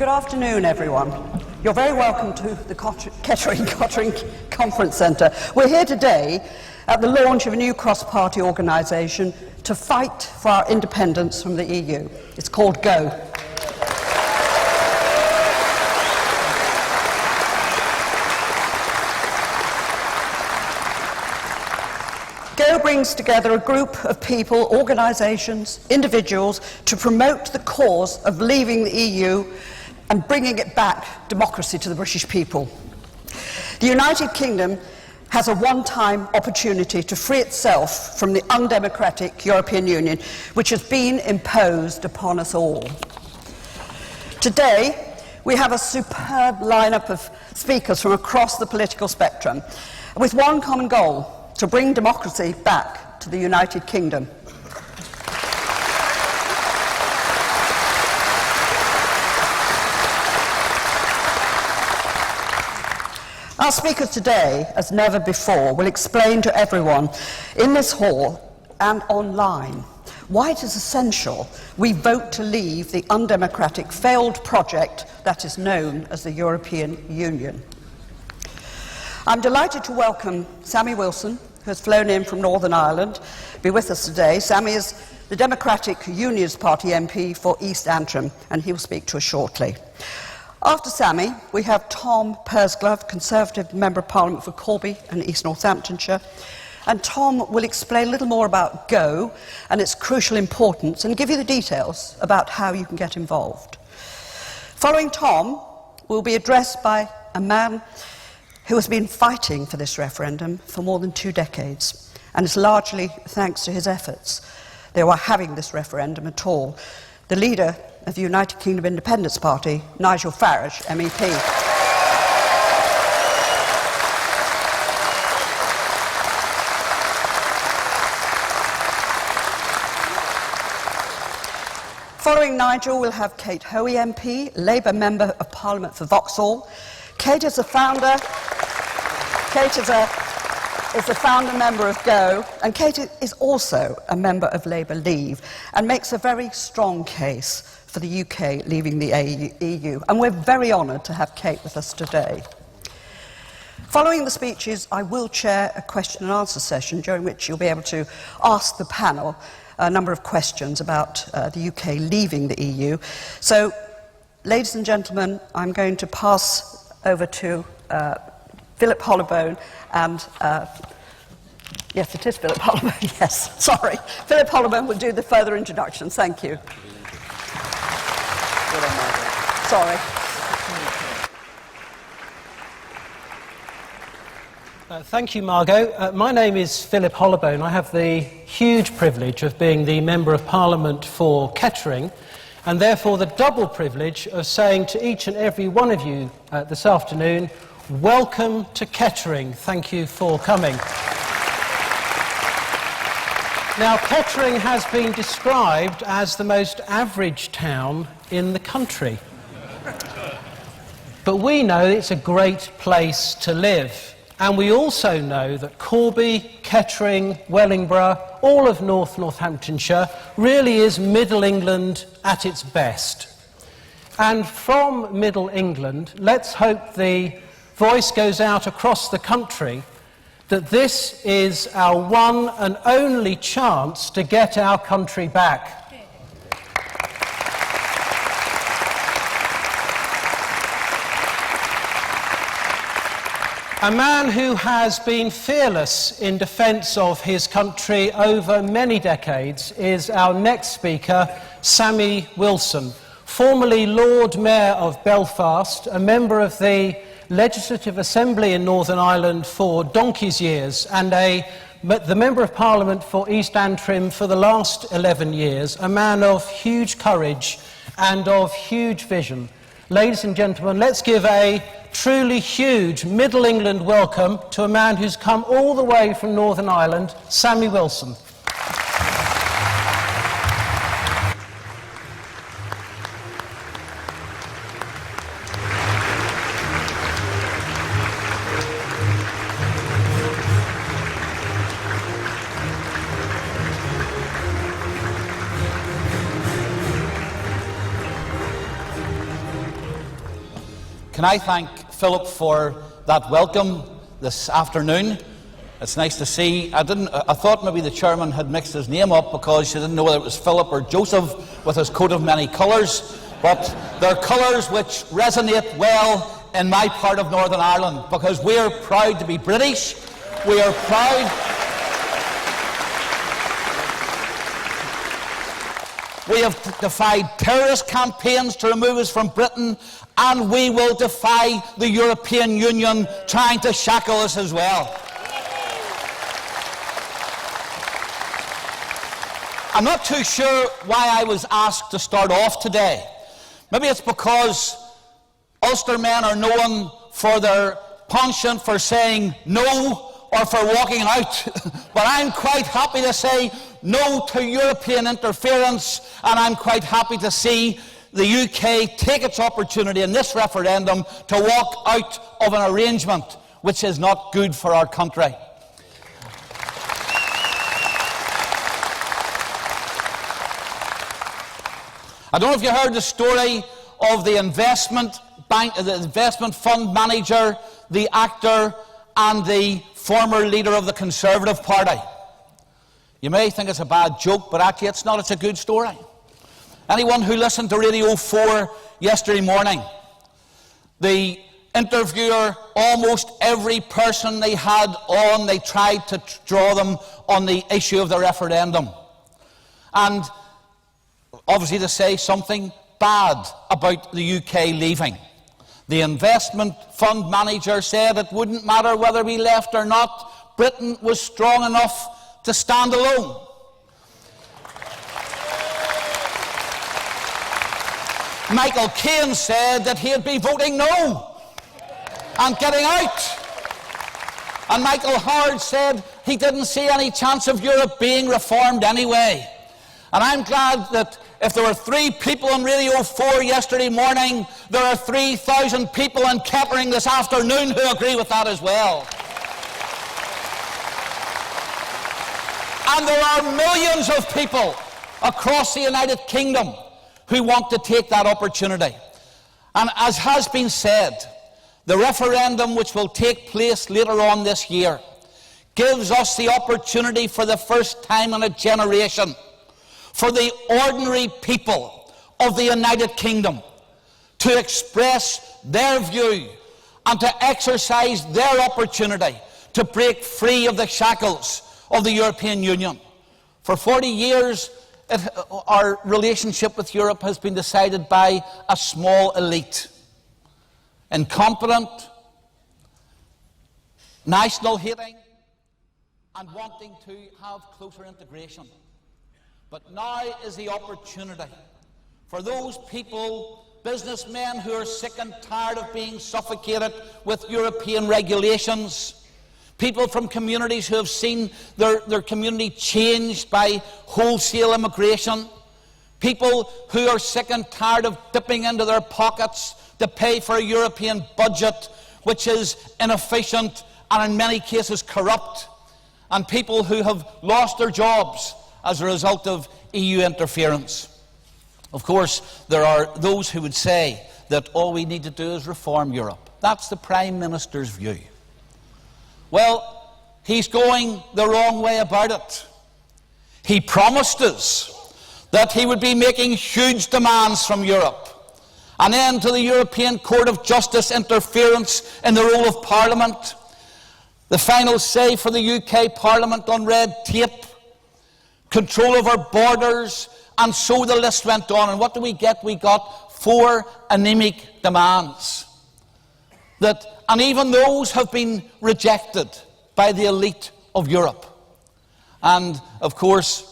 Good afternoon, everyone. You're very welcome to the Kettering Conference Centre. We're here today at the launch of a new cross-party organisation to fight for our independence from the EU. It's called GO. GO brings together a group of people, organisations, individuals to promote the cause of leaving the EU and bringing it back democracy to the British people. The United Kingdom has a one-time opportunity to free itself from the undemocratic European Union, which has been imposed upon us all. Today, we have a superb lineup of speakers from across the political spectrum, with one common goal: to bring democracy back to the United Kingdom. Our speakers today, as never before, will explain to everyone in this hall and online why it is essential we vote to leave the undemocratic, failed project that is known as the European Union. I'm delighted to welcome Sammy Wilson, who has flown in from Northern Ireland, be with us today. Sammy is the Democratic Unionist Party MP for East Antrim, and he will speak to us shortly. After Sammy, we have Tom Pursglove, Conservative Member of Parliament for Corby and East Northamptonshire, and Tom will explain a little more about GO and its crucial importance and give you the details about how you can get involved. Following Tom, we'll be addressed by a man who has been fighting for this referendum for more than 2 decades, and it's largely thanks to his efforts they were having this referendum at all. The leader of the United Kingdom Independence Party, Nigel Farage, MEP. Following Nigel, we'll have Kate Hoey MP, Labour Member of Parliament for Vauxhall. Kate is the founder. Kate is the founder member of GO, and Kate is also a member of Labour Leave and makes a very strong case for the UK leaving the EU. And we're very honoured to have Kate with us today. Following the speeches, I will chair a question and answer session during which you'll be able to ask the panel a number of questions about the UK leaving the EU. So, ladies and gentlemen, I'm going to pass over to Philip Hollowbone and yes, it is Philip Hollowbone, yes, sorry. Philip Hollowbone will do the further introductions. Thank you. Sorry. Thank you, Margot. My name is Philip Hollowbone. I have the huge privilege of being the Member of Parliament for Kettering, and therefore the double privilege of saying to each and every one of you this afternoon, welcome to Kettering. Thank you for coming. Now, Kettering has been described as the most average town in the country. But we know it's a great place to live. And we also know that Corby, Kettering, Wellingborough, all of North Northamptonshire really is Middle England at its best. And from Middle England, let's hope the voice goes out across the country that this is our one and only chance to get our country back. A man who has been fearless in defence of his country over many decades is our next speaker, Sammy Wilson, formerly Lord Mayor of Belfast, a member of the Legislative Assembly in Northern Ireland for donkey's years, and the Member of Parliament for East Antrim for the last 11 years, a man of huge courage and of huge vision. Ladies and gentlemen, let's give a truly huge Middle England welcome to a man who's come all the way from Northern Ireland, Sammy Wilson. can I thank Philip for that welcome this afternoon. It's nice to see. I thought maybe the chairman had mixed his name up because she didn't know whether it was Philip or Joseph with his coat of many colours. But they're colours which resonate well in my part of Northern Ireland, because we are proud to be British. We are proud. We have defied terrorist campaigns to remove us from Britain, and we will defy the European Union trying to shackle us as well. I'm not too sure why I was asked to start off today. Maybe it's because Ulster men are known for their penchant for saying no or for walking out. But I'm quite happy to say no to European interference, and I'm quite happy to see the UK take its opportunity in this referendum to walk out of an arrangement which is not good for our country. I don't know if you heard the story of the investment fund manager, the actor, and the former leader of the Conservative Party. You may think it's a bad joke, but actually it's not. It's a good story. Anyone who listened to Radio 4 yesterday morning, the interviewer, almost every person they had on, they tried to draw them on the issue of the referendum. And obviously to say something bad about the UK leaving. The investment fund manager said it wouldn't matter whether we left or not. Britain was strong enough to stand alone. Michael Caine said that he'd be voting no and getting out. And Michael Howard said he didn't see any chance of Europe being reformed anyway. And I'm glad that if there were 3 people on Radio 4 yesterday morning, there are 3,000 people in Kettering this afternoon who agree with that as well. And there are millions of people across the United Kingdom who want to take that opportunity. And as has been said, the referendum which will take place later on this year gives us the opportunity for the first time in a generation for the ordinary people of the United Kingdom to express their view and to exercise their opportunity to break free of the shackles of the European Union. For 40 years, our relationship with Europe has been decided by a small elite, incompetent, national-hating, and wanting to have closer integration. But now is the opportunity for those people, businessmen who are sick and tired of being suffocated with European regulations, people from communities who have seen their community changed by wholesale immigration, people who are sick and tired of dipping into their pockets to pay for a European budget which is inefficient and in many cases corrupt, and people who have lost their jobs as a result of EU interference. Of course, there are those who would say that all we need to do is reform Europe. That's the Prime Minister's view. Well, he's going the wrong way about it. He promised us that he would be making huge demands from Europe. An end to the European Court of Justice interference in the role of Parliament. The final say for the UK Parliament on red tape. Control of our borders, and so the list went on. And what do we get? We got 4 anemic demands. And even those have been rejected by the elite of Europe. And, of course,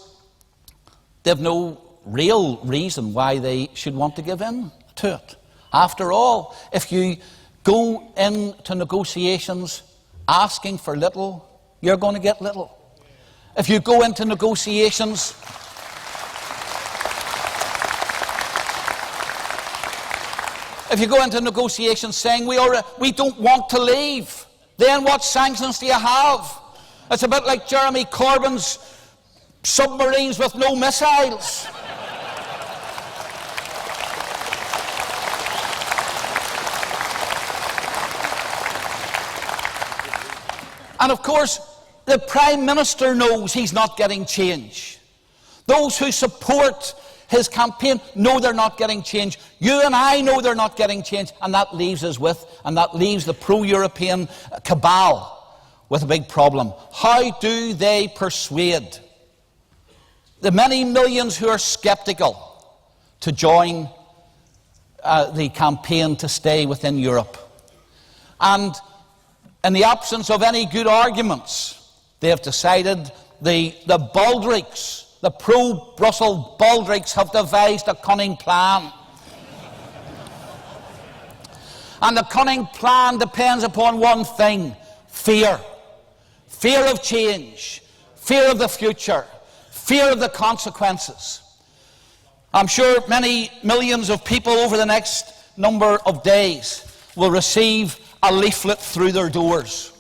they have no real reason why they should want to give in to it. After all, if you go into negotiations asking for little, you're going to get little. If you go into negotiations saying we don't want to leave, then what sanctions do you have? It's a bit like Jeremy Corbyn's submarines with no missiles. And of course, the Prime Minister knows he's not getting change. Those who support his campaign know they're not getting change. You and I know they're not getting change. And that leaves us with, and that leaves the pro-European cabal with a big problem. How do they persuade the many millions who are sceptical to join the campaign to stay within Europe? And in the absence of any good arguments, they have decided the baldrics, the pro-Brussels baldrics, have devised a cunning plan. And the cunning plan depends upon one thing: fear. Fear of change, fear of the future, fear of the consequences. I'm sure many millions of people over the next number of days will receive a leaflet through their doors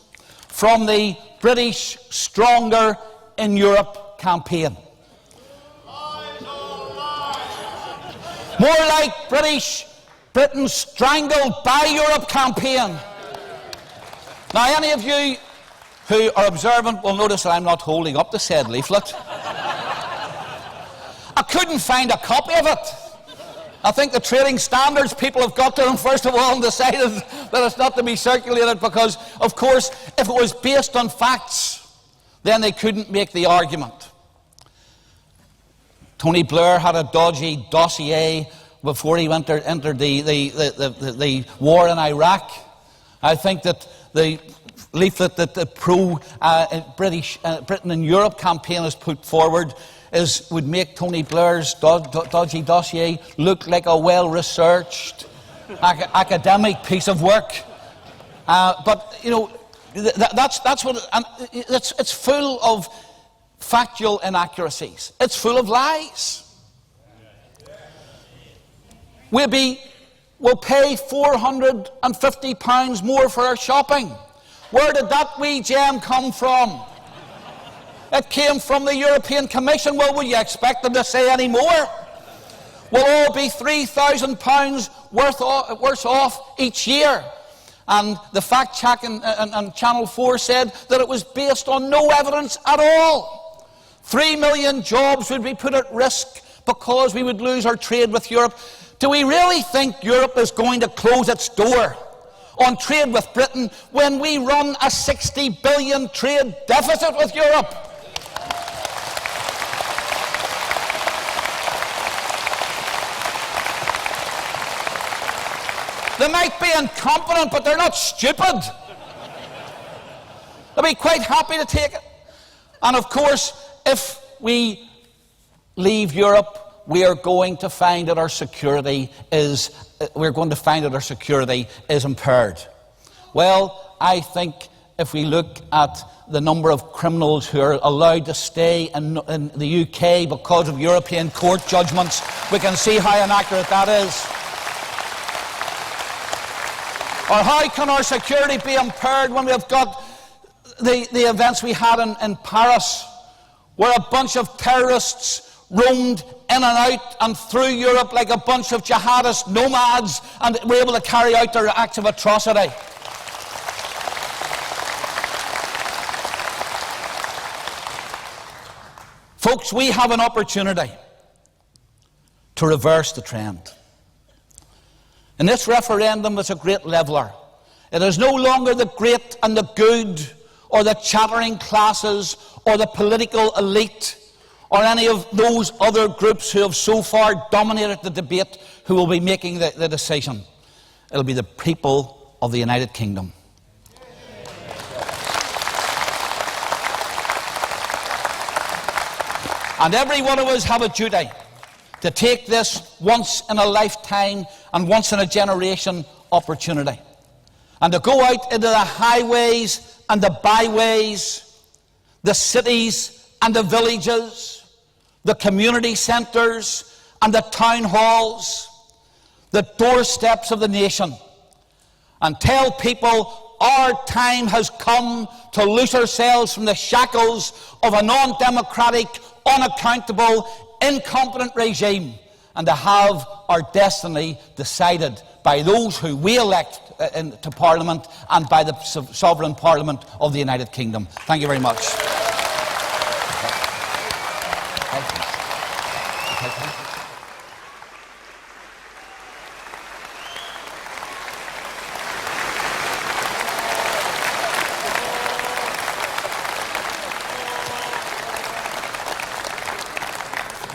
from the British Stronger in Europe campaign. More like Britain Strangled by Europe campaign. Now, any of you who are observant will notice that I'm not holding up the said leaflet. I couldn't find a copy of it. I think the trading standards people have got to them first of all and decided that it's not to be circulated because, of course, if it was based on facts, then they couldn't make the argument. Tony Blair had a dodgy dossier before he entered the war in Iraq. I think that the leaflet that the Britain and Europe campaign has put forward would make Tony Blair's dodgy dossier look like a well-researched academic piece of work. But you know, that's what it's full of factual inaccuracies. It's full of lies. We'll pay £450 more for our shopping. Where did that wee gem come from? It came from the European Commission. Well, would you expect them to say any more? We'll all be £3,000 worse off each year. And the fact check and Channel 4 said that it was based on no evidence at all. 3 million jobs would be put at risk because we would lose our trade with Europe. Do we really think Europe is going to close its door on trade with Britain when we run a 60 billion trade deficit with Europe? They might be incompetent, but they're not stupid. They'll be quite happy to take it. And of course, if we leave Europe, we are going to find that our security is impaired. Well, I think if we look at the number of criminals who are allowed to stay in the UK because of European court judgments, we can see how inaccurate that is. Or how can our security be impaired when we have got the events we had in Paris, where a bunch of terrorists roamed in and out and through Europe like a bunch of jihadist nomads and were able to carry out their acts of atrocity. Folks, we have an opportunity to reverse the trend. And this referendum is a great leveller. It is no longer the great and the good, or the chattering classes, or the political elite, or any of those other groups who have so far dominated the debate who will be making the decision. It'll be the people of the United Kingdom. And every one of us have a duty to take this once in a lifetime and once in a generation opportunity, and to go out into the highways and the byways, the cities and the villages, the community centres and the town halls, the doorsteps of the nation, and tell people our time has come to loose ourselves from the shackles of a non-democratic, unaccountable, incompetent regime, and to have our destiny decided by those who we elect to Parliament and by the Sovereign Parliament of the United Kingdom. Thank you very much.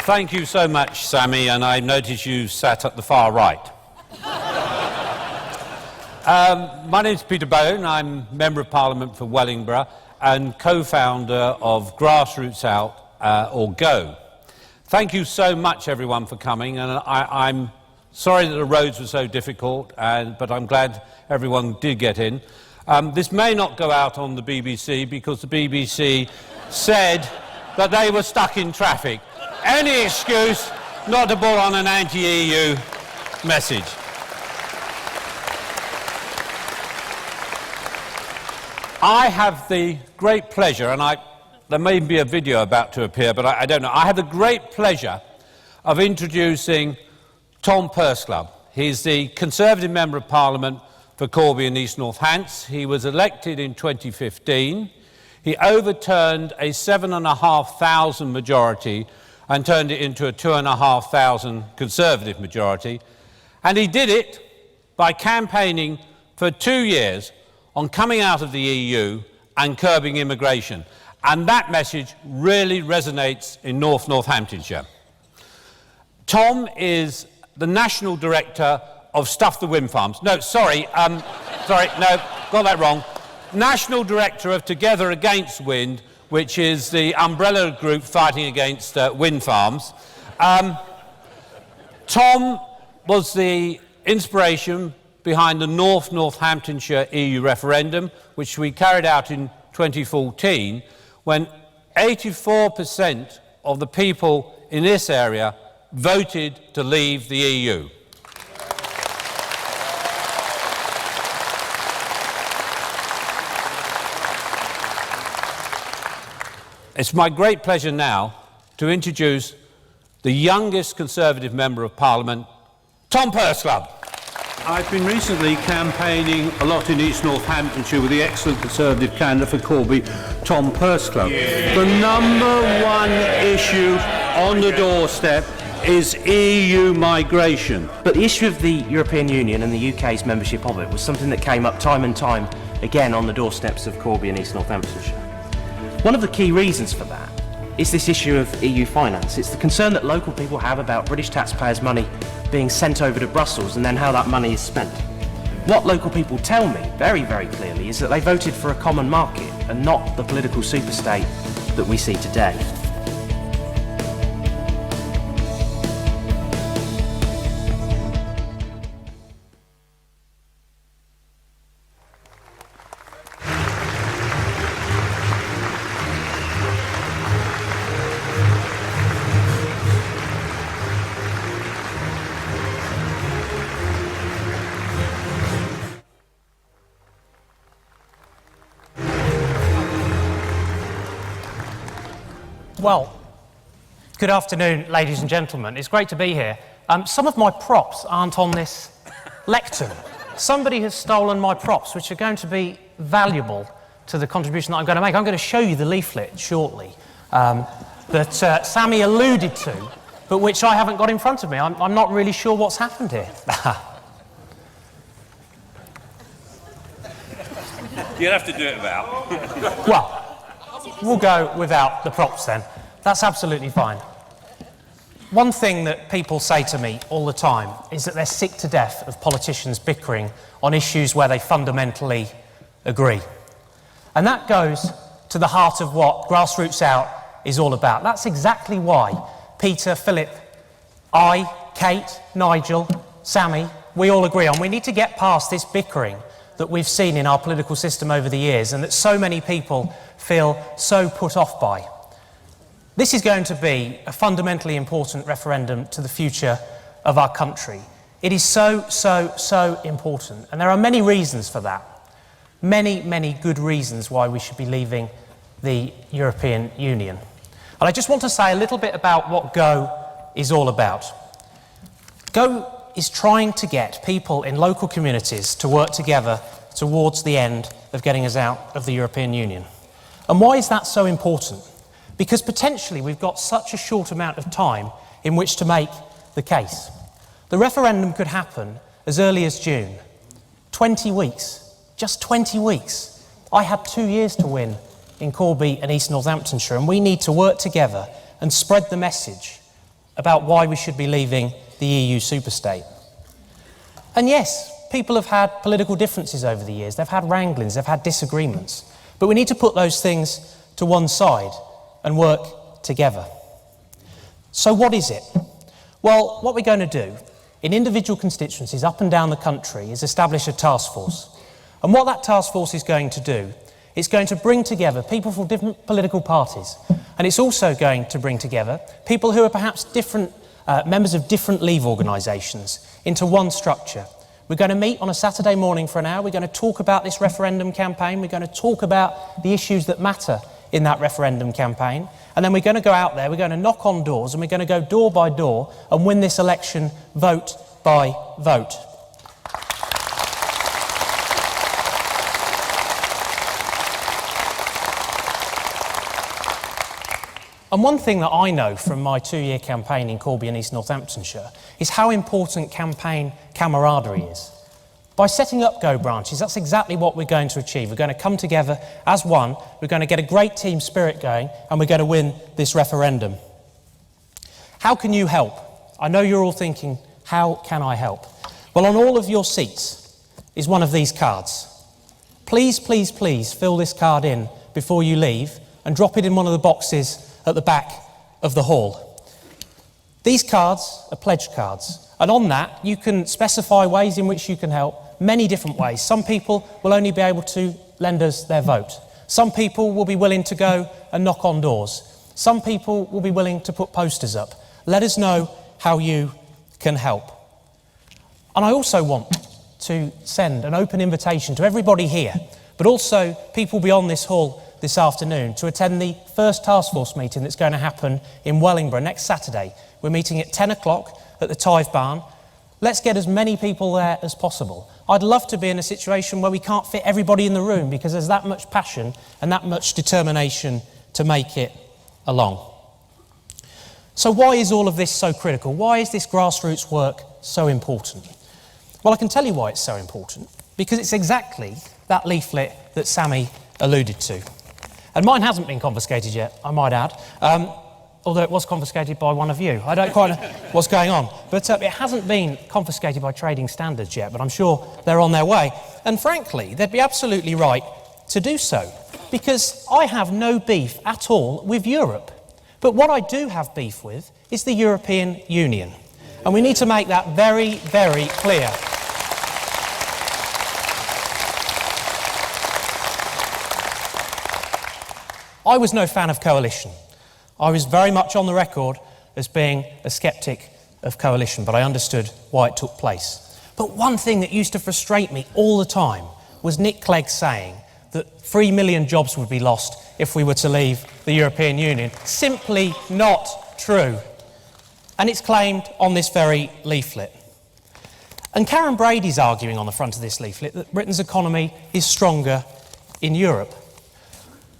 Thank you so much, Sammy, and I notice you sat at the far right. My name is Peter Bone. I'm Member of Parliament for Wellingborough and co-founder of Grassroots Out, or Go. Thank you so much, everyone, for coming, and I'm sorry that the roads were so difficult, but I'm glad everyone did get in. This may not go out on the BBC because the BBC said that they were stuck in traffic. Any excuse not to put on an anti-EU message. I have the great pleasure, and there may be a video about to appear, but I don't know. I have the great pleasure of introducing Tom Pursglove. He's the Conservative Member of Parliament for Corby and East North Hants. He was elected in 2015. He overturned a 7,500 majority and turned it into a 2,500 Conservative majority. And he did it by campaigning for 2 years on coming out of the EU and curbing immigration. And that message really resonates in Northamptonshire. Tom is the National Director of Stuff the Wind Farms. No, sorry, no, got that wrong. National Director of Together Against Wind, which is the umbrella group fighting against wind farms. Tom was the inspiration behind the Northamptonshire EU referendum, which we carried out in 2014, when 84% of the people in this area voted to leave the EU. It's my great pleasure now to introduce the youngest Conservative Member of Parliament, Tom Pursglove. I've been recently campaigning a lot in East Northamptonshire with the excellent Conservative candidate for Corby, Tom Pursglove. Yeah. The number one issue on the doorstep is EU migration. But the issue of the European Union and the UK's membership of it was something that came up time and time again on the doorsteps of Corby and East Northamptonshire. One of the key reasons for that is this issue of EU finance. It's the concern that local people have about British taxpayers' money being sent over to Brussels and then how that money is spent. What local people tell me very, very clearly is that they voted for a common market and not the political superstate that we see today. Well, good afternoon, ladies and gentlemen. It's great to be here. Some of my props aren't on this lectern. Somebody has stolen my props, which are going to be valuable to the contribution that I'm going to make. I'm going to show you the leaflet shortly that Sammy alluded to, but which I haven't got in front of me. I'm not really sure what's happened here. You'll have to do it without. Well, we'll go without the props then. That's absolutely fine. One thing that people say to me all the time is that they're sick to death of politicians bickering on issues where they fundamentally agree. And that goes to the heart of what Grassroots Out is all about. That's exactly why Peter, Philip, I, Kate, Nigel, Sammy, we all agree on. We need to get past this bickering that we've seen in our political system over the years and that so many people feel so put off by. This is going to be a fundamentally important referendum to the future of our country. It is so, so, so important, and there are many reasons for that. Many, many good reasons why we should be leaving the European Union. And I just want to say a little bit about what Go is all about. Go is trying to get people in local communities to work together towards the end of getting us out of the European Union. And why is that so important? Because potentially we've got such a short amount of time in which to make the case. The referendum could happen as early as June. 20 weeks, just 20 weeks. I had 2 years to win in Corby and East Northamptonshire, and we need to work together and spread the message about why we should be leaving the EU superstate. And yes, people have had political differences over the years. They've had wranglings, they've had disagreements. But we need to put those things to one side and work together. So what is it? Well, what we're going to do in individual constituencies up and down the country is establish a task force. And what that task force is going to do, it's going to bring together people from different political parties. And it's also going to bring together people who are perhaps different members of different leave organisations into one structure. We're going to meet on a Saturday morning for an hour. We're going to talk about this referendum campaign. We're going to talk about the issues that matter in that referendum campaign. And then we're going to go out there, we're going to knock on doors, and we're going to go door by door and win this election vote by vote. And one thing that I know from my 2-year campaign in Corby and East Northamptonshire is how important campaign camaraderie is. By setting up Go branches, that's exactly what we're going to achieve. We're going to come together as one, we're going to get a great team spirit going, and we're going to win this referendum. How can you help? I know you're all thinking, how can I help? Well, on all of your seats is one of these cards. Please, please, please fill this card in before you leave and drop it in one of the boxes at the back of the hall. These cards are pledge cards, and on that you can specify ways in which you can help, many different ways. Some people will only be able to lend us their vote. Some people will be willing to go and knock on doors. Some people will be willing to put posters up. Let us know how you can help. And I also want to send an open invitation to everybody here, but also people beyond this hall this afternoon to attend the first task force meeting that's going to happen in Wellingborough next Saturday. We're meeting at 10 o'clock at the Tithe Barn. Let's get as many people there as possible. I'd love to be in a situation where we can't fit everybody in the room because there's that much passion and that much determination to make it along. So why is all of this so critical? Why is this grassroots work so important? Well, I can tell you why it's so important. Because it's exactly that leaflet that Sammy alluded to. And mine hasn't been confiscated yet, I might add, although it was confiscated by one of you. I don't quite know what's going on. But it hasn't been confiscated by trading standards yet, but I'm sure they're on their way. And frankly, they'd be absolutely right to do so, because I have no beef at all with Europe. But what I do have beef with is the European Union. And we need to make that very, very clear. I was no fan of coalition. I was very much on the record as being a sceptic of coalition, but I understood why it took place. But one thing that used to frustrate me all the time was Nick Clegg saying that 3 million jobs would be lost if we were to leave the European Union. Simply not true. And it's claimed on this very leaflet. And Karen Brady's arguing on the front of this leaflet that Britain's economy is stronger in Europe.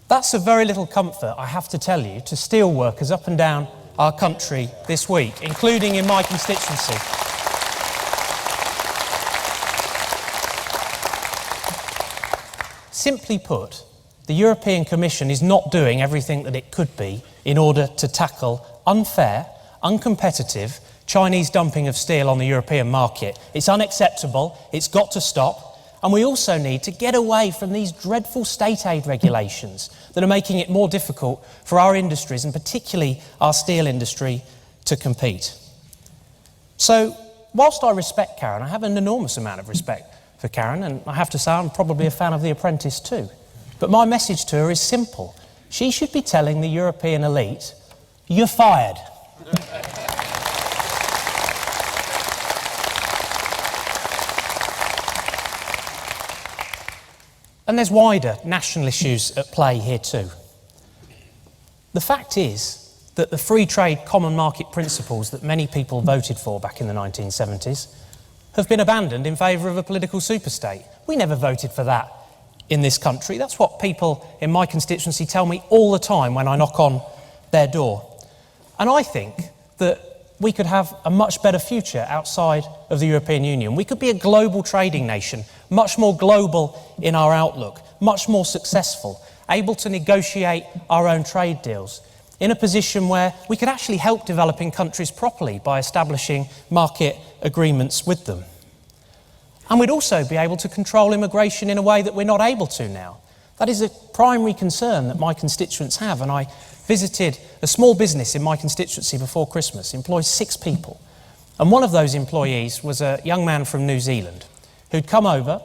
That's of very little comfort, I have to tell you, to steel workers up and down our country this week, including in my constituency. Simply put, the European Commission is not doing everything that it could be in order to tackle unfair, uncompetitive Chinese dumping of steel on the European market. It's unacceptable, it's got to stop. And we also need to get away from these dreadful state aid regulations that are making it more difficult for our industries, and particularly our steel industry, to compete. So, whilst I respect Karen, I have an enormous amount of respect for Karen, and I have to say I'm probably a fan of The Apprentice too. But my message to her is simple. She should be telling the European elite, "You're fired." And there's wider national issues at play here too. The fact is that the free trade common market principles that many people voted for back in the 1970s have been abandoned in favour of a political superstate. We never voted for that in this country. That's what people in my constituency tell me all the time when I knock on their door. And I think that we could have a much better future outside of the European Union. We could be a global trading nation, much more global in our outlook, much more successful, able to negotiate our own trade deals, in a position where we could actually help developing countries properly by establishing market agreements with them. And we'd also be able to control immigration in a way that we're not able to now. That is a primary concern that my constituents have, and I visited a small business in my constituency before Christmas, employs 6 people. And one of those employees was a young man from New Zealand who'd come over,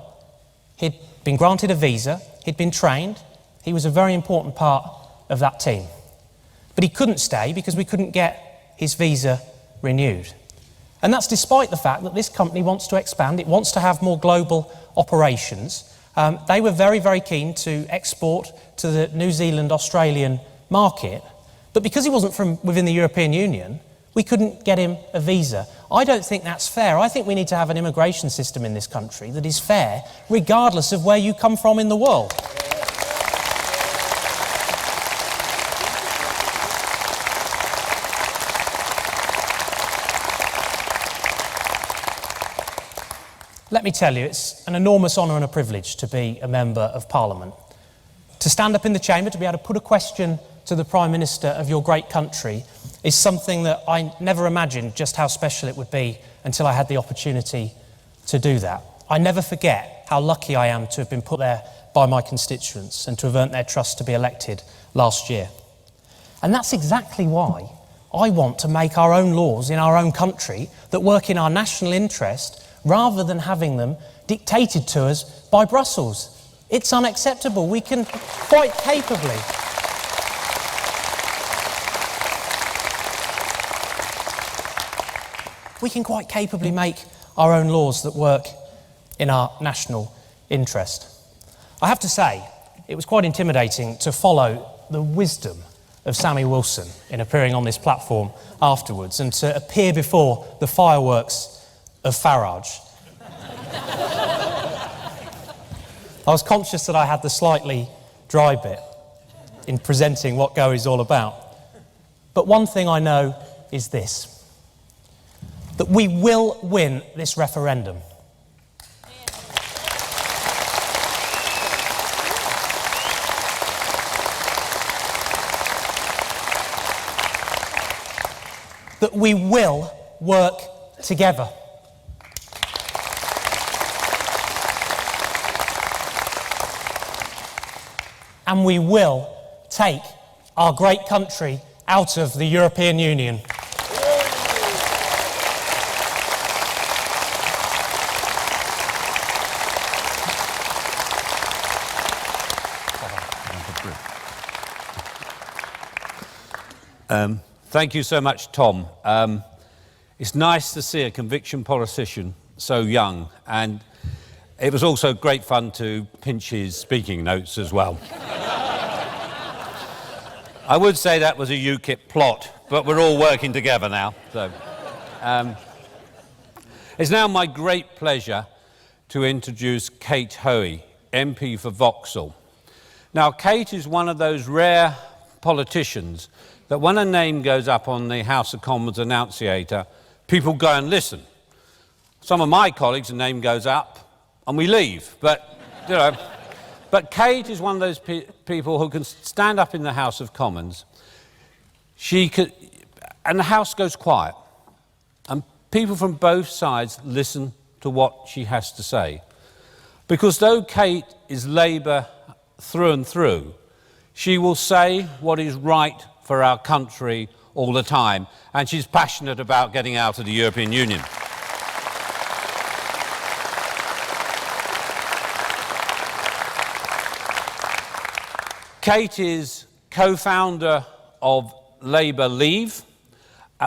he'd been granted a visa, he'd been trained, he was a very important part of that team. But he couldn't stay because we couldn't get his visa renewed. And that's despite the fact that this company wants to expand, it wants to have more global operations. They were very, very keen to export to the New Zealand-Australian market, but because he wasn't from within the European Union, we couldn't get him a visa. I don't think that's fair. I think we need to have an immigration system in this country that is fair, regardless of where you come from in the world. Let me tell you, it's an enormous honour and a privilege to be a Member of Parliament. To stand up in the chamber, to be able to put a question to the Prime Minister of your great country is something that I never imagined just how special it would be until I had the opportunity to do that. I never forget how lucky I am to have been put there by my constituents and to have earned their trust to be elected last year. And that's exactly why I want to make our own laws in our own country that work in our national interest rather than having them dictated to us by Brussels. It's unacceptable. We can quite capably make our own laws that work in our national interest. I have to say, it was quite intimidating to follow the wisdom of Sammy Wilson in appearing on this platform afterwards and to appear before the fireworks of Farage. I was conscious that I had the slightly dry bit in presenting what Go is all about. But one thing I know is this, that we will win this referendum. That we will work together. And we will take our great country out of the European Union. Thank you so much, Tom. It's nice to see a conviction politician so young, and it was also great fun to pinch his speaking notes as well. I would say that was a UKIP plot, but we're all working together now. So, it's now my great pleasure to introduce Kate Hoey, MP for Vauxhall. Now, Kate is one of those rare politicians that when a name goes up on the House of Commons annunciator, people go and listen. Some of my colleagues, the name goes up and we leave, but, you know. But Kate is one of those people who can stand up in the House of Commons. And the House goes quiet. And people from both sides listen to what she has to say. Because though Kate is Labour through and through, she will say what is right for our country all the time. And she's passionate about getting out of the European Union. Kate is co-founder of Labour Leave,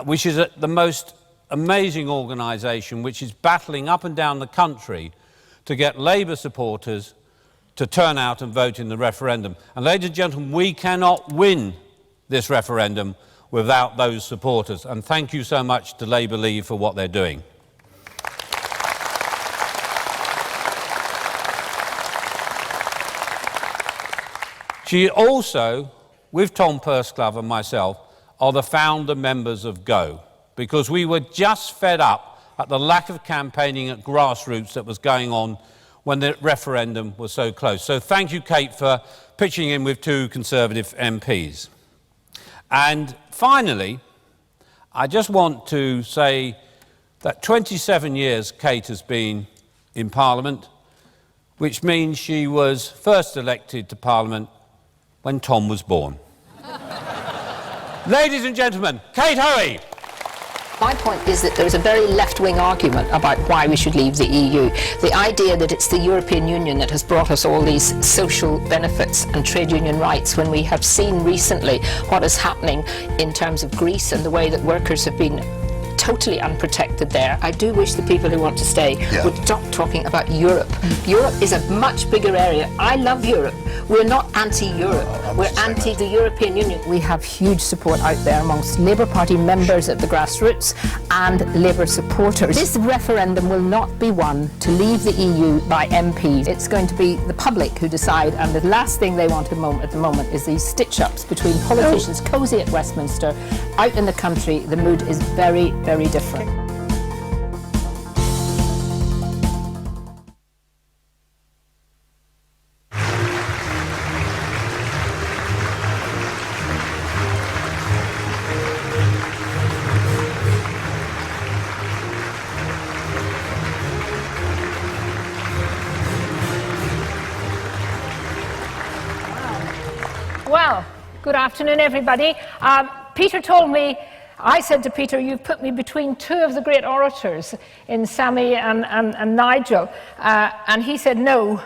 which is the most amazing organisation which is battling up and down the country to get Labour supporters to turn out and vote in the referendum. And ladies and gentlemen, we cannot win this referendum without those supporters. And thank you so much to Labour Leave for what they're doing. She also, with Tom Pursglove and myself, are the founder members of Go, because we were just fed up at the lack of campaigning at Grassroots that was going on when the referendum was so close. So thank you, Kate, for pitching in with 2 Conservative MPs. And finally, I just want to say that 27 years Kate has been in Parliament, which means she was first elected to Parliament when Tom was born. Ladies and gentlemen, Kate Hoey. My point is that there is a very left-wing argument about why we should leave the EU. The idea that it's the European Union that has brought us all these social benefits and trade union rights, when we have seen recently what is happening in terms of Greece and the way that workers have been totally unprotected there. I do wish the people who want to stay would stop talking about Europe. Europe is a much bigger area. I love Europe. We're not anti-Europe. We're anti the European Union. We have huge support out there amongst Labour Party members at the Grassroots and Labour supporters. This referendum will not be won to leave the EU by MPs. It's going to be the public who decide, and the last thing they want at the moment is these stitch-ups between politicians cosy at Westminster. Out in the country, the mood is very, very different. Well, good afternoon, everybody. Peter told me, I said to Peter, you've put me between 2 of the great orators in Sammy and Nigel. And he said, no,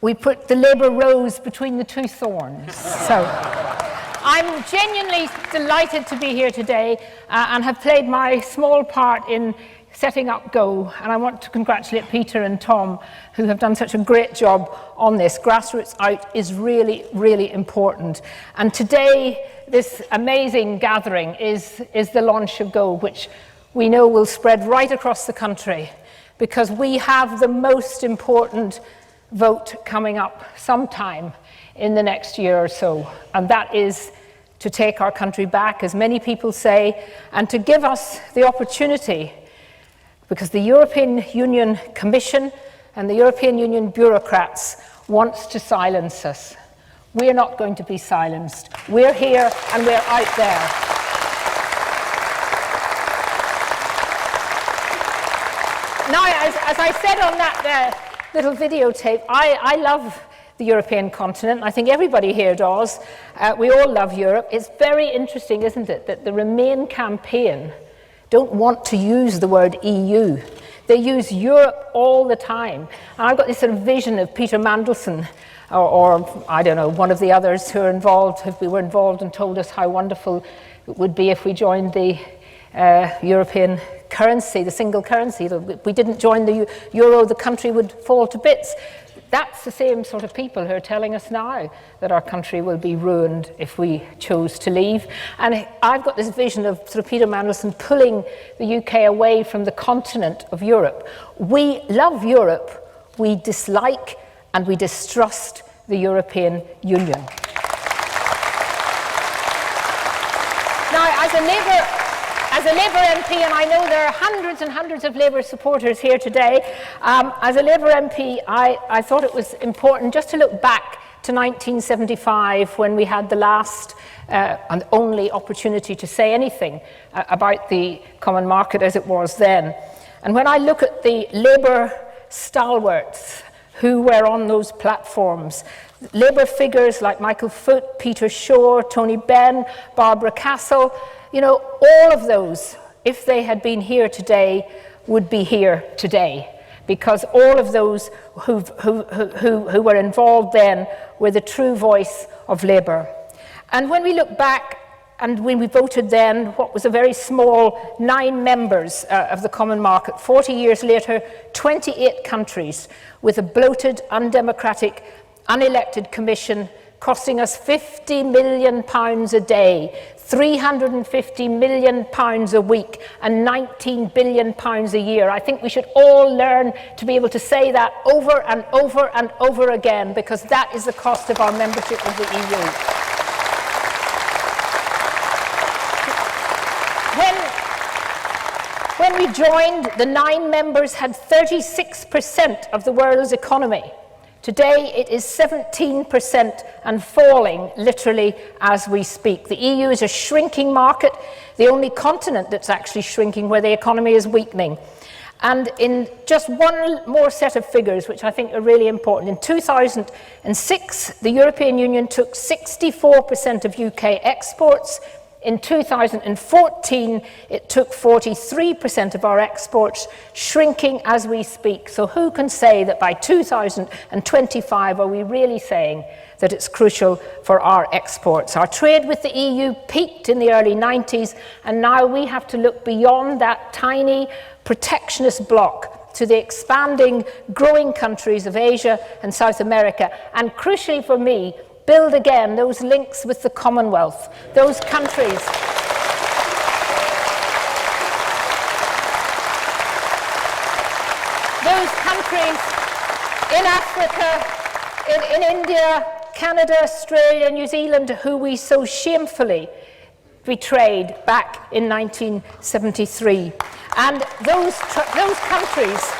we put the Labour rose between the 2 thorns. So I'm genuinely delighted to be here today and have played my small part in setting up Go, and I want to congratulate Peter and Tom, who have done such a great job on this. Grassroots Out is really, really important. And today, this amazing gathering is the launch of Go, which we know will spread right across the country, because we have the most important vote coming up sometime in the next year or so, and that is to take our country back, as many people say, and to give us the opportunity, because the European Union Commission and the European Union bureaucrats wants to silence us. We're not going to be silenced. We're here and we're out there. Now, as I said on that little videotape, I love the European continent. I think everybody here does. We all love Europe. It's very interesting, isn't it, that the Remain campaign don't want to use the word EU. They use Europe all the time. And I've got this sort of vision of Peter Mandelson, or I don't know, one of the others who are involved, who were involved and told us how wonderful it would be if we joined the European currency, the single currency. If we didn't join the euro, the country would fall to bits. That's the same sort of people who are telling us now that our country will be ruined if we chose to leave. And I've got this vision of sort of Peter Mandelson pulling the UK away from the continent of Europe. We love Europe, we dislike and we distrust the European Union. Now, as a Labour MP, and I know there are hundreds and hundreds of Labour supporters here today, as a Labour MP, I thought it was important just to look back to 1975, when we had the last and only opportunity to say anything about the common market as it was then. And when I look at the Labour stalwarts who were on those platforms, Labour figures like Michael Foot, Peter Shore, Tony Benn, Barbara Castle, you know, all of those, if they had been here today, would be here today, because all of those who were involved then were the true voice of Labour. And when we look back, and when we voted then, what was a very small 9 members of the common market, 40 years later, 28 countries, with a bloated, undemocratic, unelected commission costing us £50 million a day, £350 million a week and £19 billion a year. I think we should all learn to be able to say that over and over and over again, because that is the cost of our membership of the EU. When we joined, the 9 members had 36% of the world's economy. Today, it is 17% and falling, literally, as we speak. The EU is a shrinking market, the only continent that's actually shrinking, where the economy is weakening. And in just one more set of figures, which I think are really important, in 2006, the European Union took 64% of UK exports. In 2014, it took 43% of our exports, shrinking as we speak. So who can say that by 2025 are we really saying that it's crucial for our exports? Our trade with the EU peaked in the early 90s, and now we have to look beyond that tiny protectionist bloc to the expanding, growing countries of Asia and South America. And crucially for me, build again those links with the Commonwealth, those countries. Those countries in Africa, in India, Canada, Australia, New Zealand, who we so shamefully betrayed back in 1973. And those countries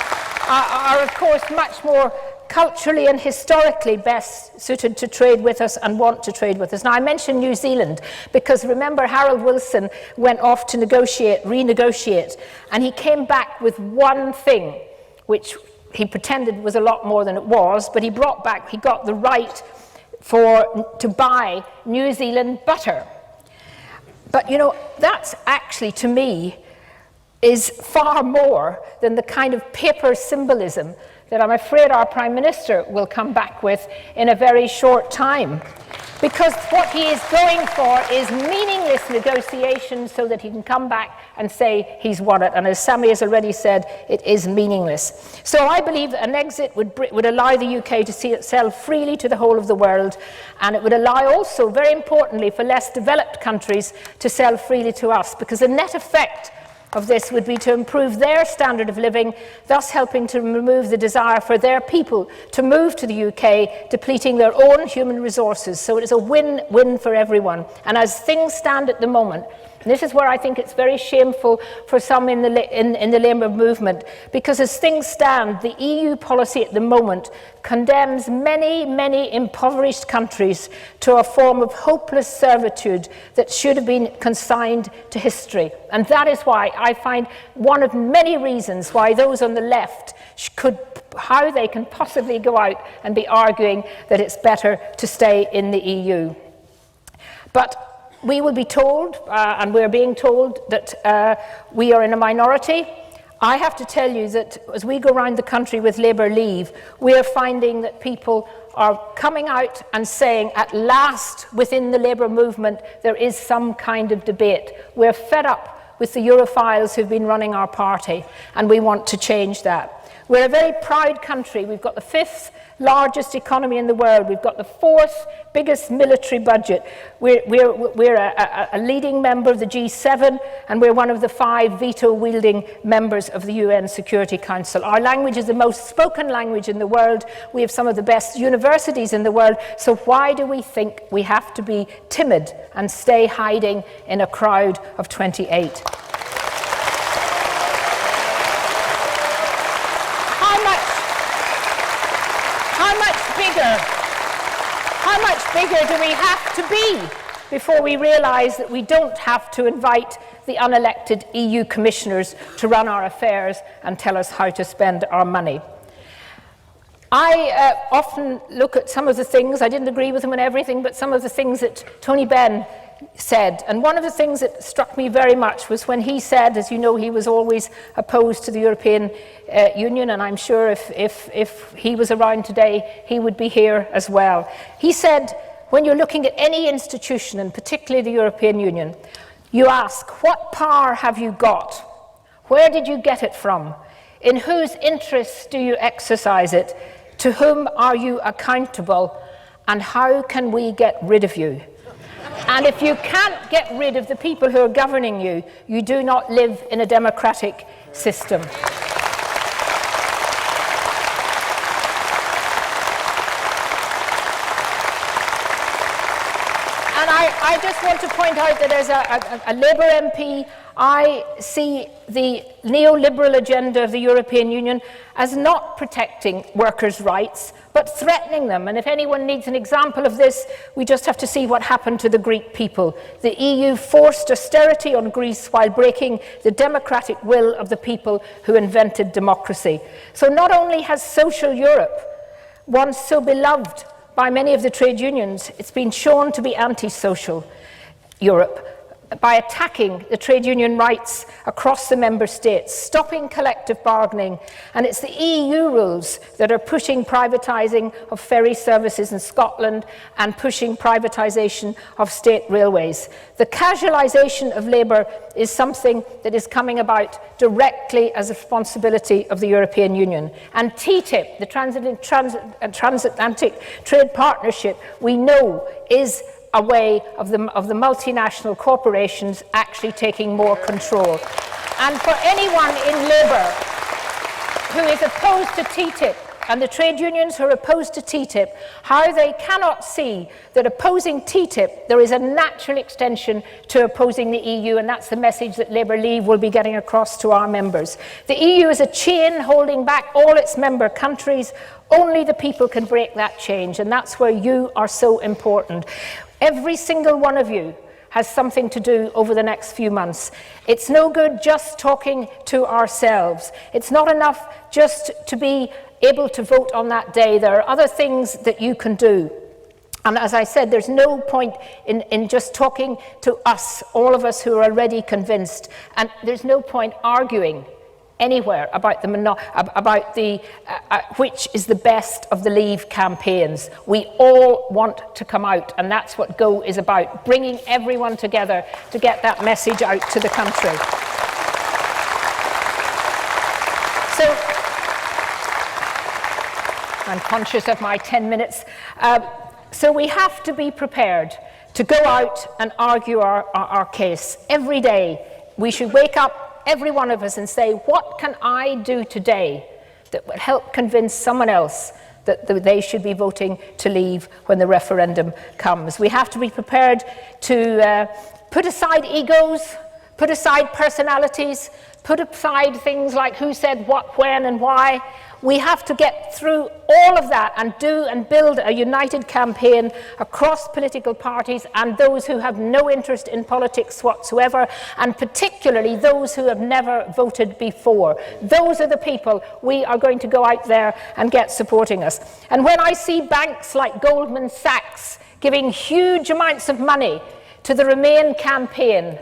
are, of course, much more culturally and historically best suited to trade with us and want to trade with us. Now, I mentioned New Zealand because, remember, Harold Wilson went off to renegotiate, and he came back with one thing, which he pretended was a lot more than it was, but he got the right to buy New Zealand butter. But, you know, that's actually, to me, is far more than the kind of paper symbolism that I'm afraid our Prime Minister will come back with in a very short time. Because what he is going for is meaningless negotiations so that he can come back and say he's won it. And as Sammy has already said, it is meaningless. So I believe that an exit would allow the UK to sell freely to the whole of the world, and it would allow also, very importantly, for less developed countries to sell freely to us, because the net effect of this would be to improve their standard of living, thus helping to remove the desire for their people to move to the UK, depleting their own human resources. So it is a win-win for everyone. And as things stand at the moment, and this is where I think it's very shameful for some in the Labour movement, because as things stand, the EU policy at the moment condemns many, many impoverished countries to a form of hopeless servitude that should have been consigned to history. And that is why I find one of many reasons why those on the left how they can possibly go out and be arguing that it's better to stay in the EU. But we will be told, and we're being told, that we are in a minority. I have to tell you that as we go around the country with Labour Leave, we are finding that people are coming out and saying, at last, within the Labour movement, there is some kind of debate. We're fed up with the Europhiles who've been running our party, and we want to change that. We're a very proud country. We've got the 5th largest economy in the world. We've got the 4th biggest military budget. We're a leading member of the G7, and we're one of the 5 veto-wielding members of the UN Security Council. Our language is the most spoken language in the world. We have some of the best universities in the world. So why do we think we have to be timid and stay hiding in a crowd of 28? How much bigger do we have to be before we realise that we don't have to invite the unelected EU commissioners to run our affairs and tell us how to spend our money? I often look at some of the things, I didn't agree with him on everything, but some of the things that Tony Benn said. And one of the things that struck me very much was when he said, as you know, he was always opposed to the European Union, and I'm sure if he was around today, he would be here as well. He said, when you're looking at any institution, and particularly the European Union, you ask, what power have you got? Where did you get it from? In whose interests do you exercise it? To whom are you accountable? And how can we get rid of you? And if you can't get rid of the people who are governing you, you do not live in a democratic system. And I just want to point out that as a Labour MP, I see the neoliberal agenda of the European Union as not protecting workers' rights, but threatening them. And if anyone needs an example of this, we just have to see what happened to the Greek people. The EU forced austerity on Greece while breaking the democratic will of the people who invented democracy. So not only has social Europe, once so beloved by many of the trade unions, it's been shown to be anti-social Europe by attacking the trade union rights across the member states, stopping collective bargaining, and it's the EU rules that are pushing privatising of ferry services in Scotland and pushing privatisation of state railways. The casualisation of labour is something that is coming about directly as a responsibility of the European Union. And TTIP, the Transatlantic Trade Partnership, we know is a way of the multinational corporations actually taking more control. And for anyone in Labour who is opposed to TTIP, and the trade unions who are opposed to TTIP, how they cannot see that opposing TTIP, there is a natural extension to opposing the EU, and that's the message that Labour Leave will be getting across to our members. The EU is a chain holding back all its member countries. Only the people can break that change, and that's where you are so important. Every single one of you has something to do over the next few months. It's no good just talking to ourselves. It's not enough just to be able to vote on that day. There are other things that you can do. And as I said, there's no point in just talking to us, all of us who are already convinced, and there's no point arguing anywhere about which is the best of the Leave campaigns. We all want to come out, and that's what Go is about, bringing everyone together to get that message out to the country. So, I'm conscious of my 10 minutes. So we have to be prepared to go out and argue our case. Every day we should wake up, every one of us, and say, what can I do today that would help convince someone else that they should be voting to leave when the referendum comes? We have to be prepared to put aside egos, put aside personalities, put aside things like who said what, when, and why. We have to get through all of that and build a united campaign across political parties and those who have no interest in politics whatsoever, and particularly those who have never voted before. Those are the people we are going to go out there and get supporting us. And when I see banks like Goldman Sachs giving huge amounts of money to the Remain campaign,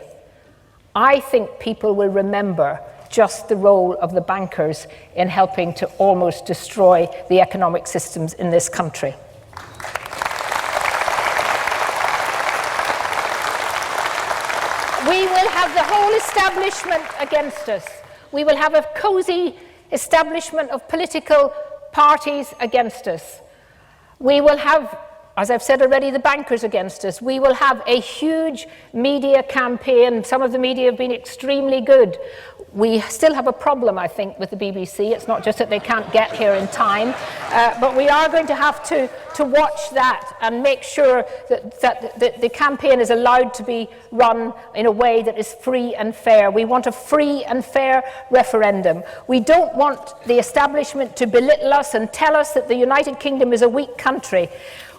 I think people will remember just the role of the bankers in helping to almost destroy the economic systems in this country. We will have the whole establishment against us. We will have a cosy establishment of political parties against us. We will have, as I've said already, the bankers against us. We will have a huge media campaign. Some of the media have been extremely good. We still have a problem, I think, with the BBC. It's not just that they can't get here in time, but we are going to have to watch that and make sure that the campaign is allowed to be run in a way that is free and fair. We want a free and fair referendum. We don't want the establishment to belittle us and tell us that the United Kingdom is a weak country.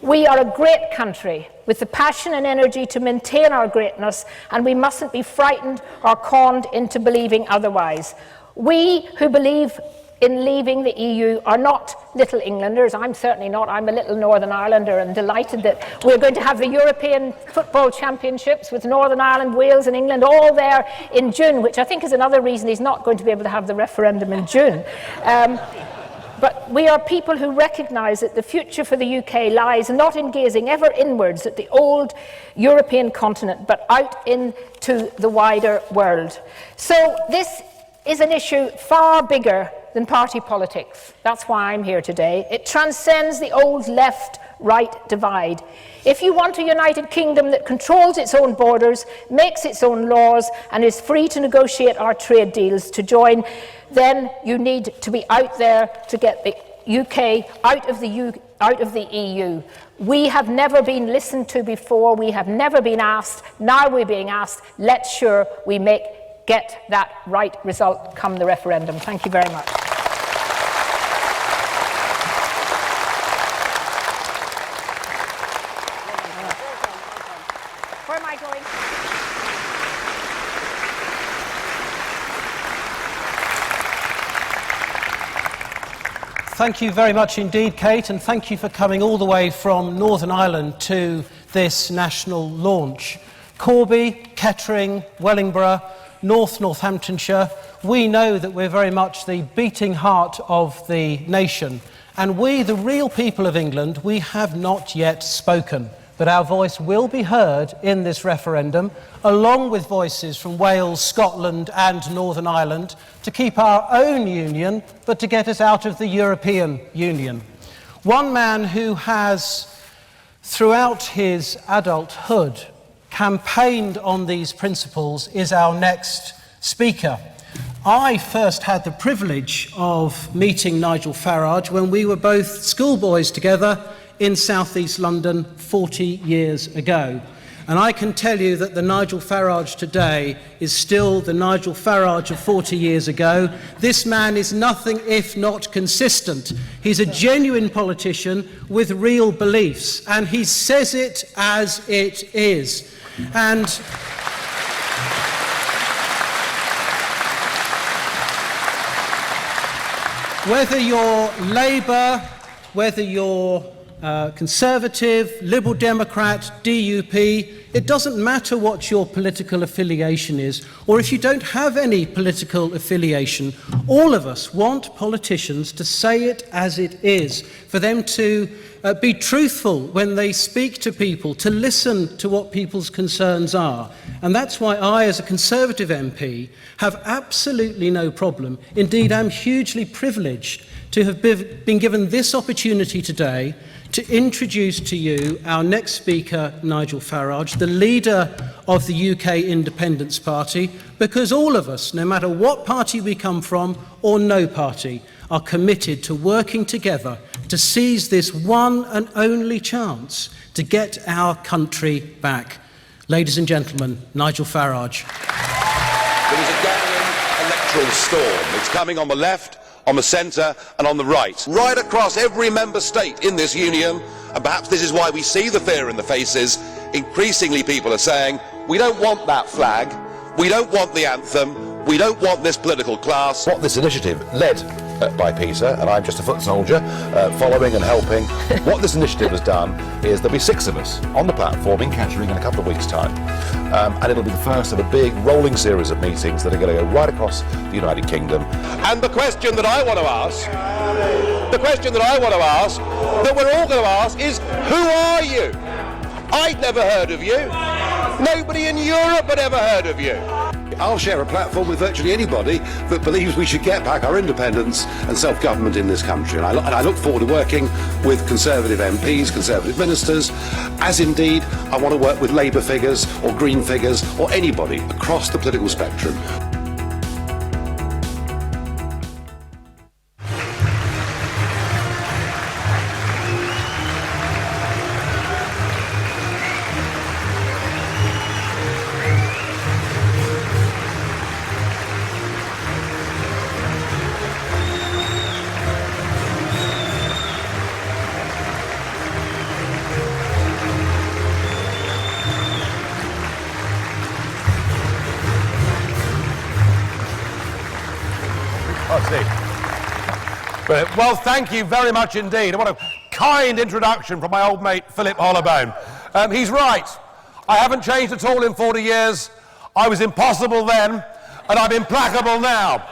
We are a great country with the passion and energy to maintain our greatness, and we mustn't be frightened or conned into believing otherwise. We who believe in leaving the EU are not little Englanders. I'm certainly not. I'm a little Northern Irelander and delighted that we're going to have the European Football Championships with Northern Ireland, Wales and England all there in June, which I think is another reason he's not going to be able to have the referendum in June. But we are people who recognise that the future for the UK lies not in gazing ever inwards at the old European continent, but out into the wider world. So this is an issue far bigger than party politics. That's why I'm here today. It transcends the old left-right divide. If you want a United Kingdom that controls its own borders, makes its own laws, and is free to negotiate our trade deals to join, then you need to be out there to get the UK out of the EU. We have never been listened to before. We have never been asked. Now we're being asked. Let's sure we get that right result come the referendum. Thank you very much. Where am I going? Thank you very much indeed, Kate, and thank you for coming all the way from Northern Ireland to this national launch. Corby, Kettering, Wellingborough, Northamptonshire, we know that we're very much the beating heart of the nation. And we, the real people of England, we have not yet spoken. But our voice will be heard in this referendum, along with voices from Wales, Scotland and Northern Ireland, to keep our own union, but to get us out of the European Union. One man who has, throughout his adulthood, campaigned on these principles is our next speaker. I first had the privilege of meeting Nigel Farage when we were both schoolboys together in southeast London 40 years ago. And I can tell you that the Nigel Farage today is still the Nigel Farage of 40 years ago. This man is nothing if not consistent. He's a genuine politician with real beliefs, and he says it as it is. And whether you're Labour, whether you're Conservative, Liberal Democrat, DUP, it doesn't matter what your political affiliation is, or if you don't have any political affiliation, all of us want politicians to say it as it is, for them to be truthful when they speak to people, to listen to what people's concerns are. And that's why I, as a Conservative MP, have absolutely no problem. Indeed, I'm hugely privileged to have been given this opportunity today to introduce to you our next speaker, Nigel Farage, the leader of the UK Independence Party, because all of us, no matter what party we come from or no party, are committed to working together to seize this one and only chance to get our country back. Ladies and gentlemen, Nigel Farage. There is a gathering electoral storm. It's coming on the left, on the centre and on the right across every member state in this union, and perhaps this is why we see the fear in the faces. Increasingly people are saying, we don't want that flag, we don't want the anthem, we don't want this political class. What this initiative led by Peter, and I'm just a foot soldier following and helping, what this initiative has done is there'll be 6 of us on the platform in Kettering in a couple of weeks' time, and it'll be the first of a big rolling series of meetings that are going to go right across the United Kingdom. And the question that I want to ask, that we're all going to ask is, who are you? I'd never heard of you. Nobody in Europe had ever heard of you. I'll share a platform with virtually anybody that believes we should get back our independence and self-government in this country. And I look forward to working with Conservative MPs, Conservative ministers, as indeed I want to work with Labour figures or Green figures or anybody across the political spectrum. Well, thank you very much indeed. What a kind introduction from my old mate Philip Hollowbone. He's right. I haven't changed at all in 40 years. I was impossible then, and I'm implacable now,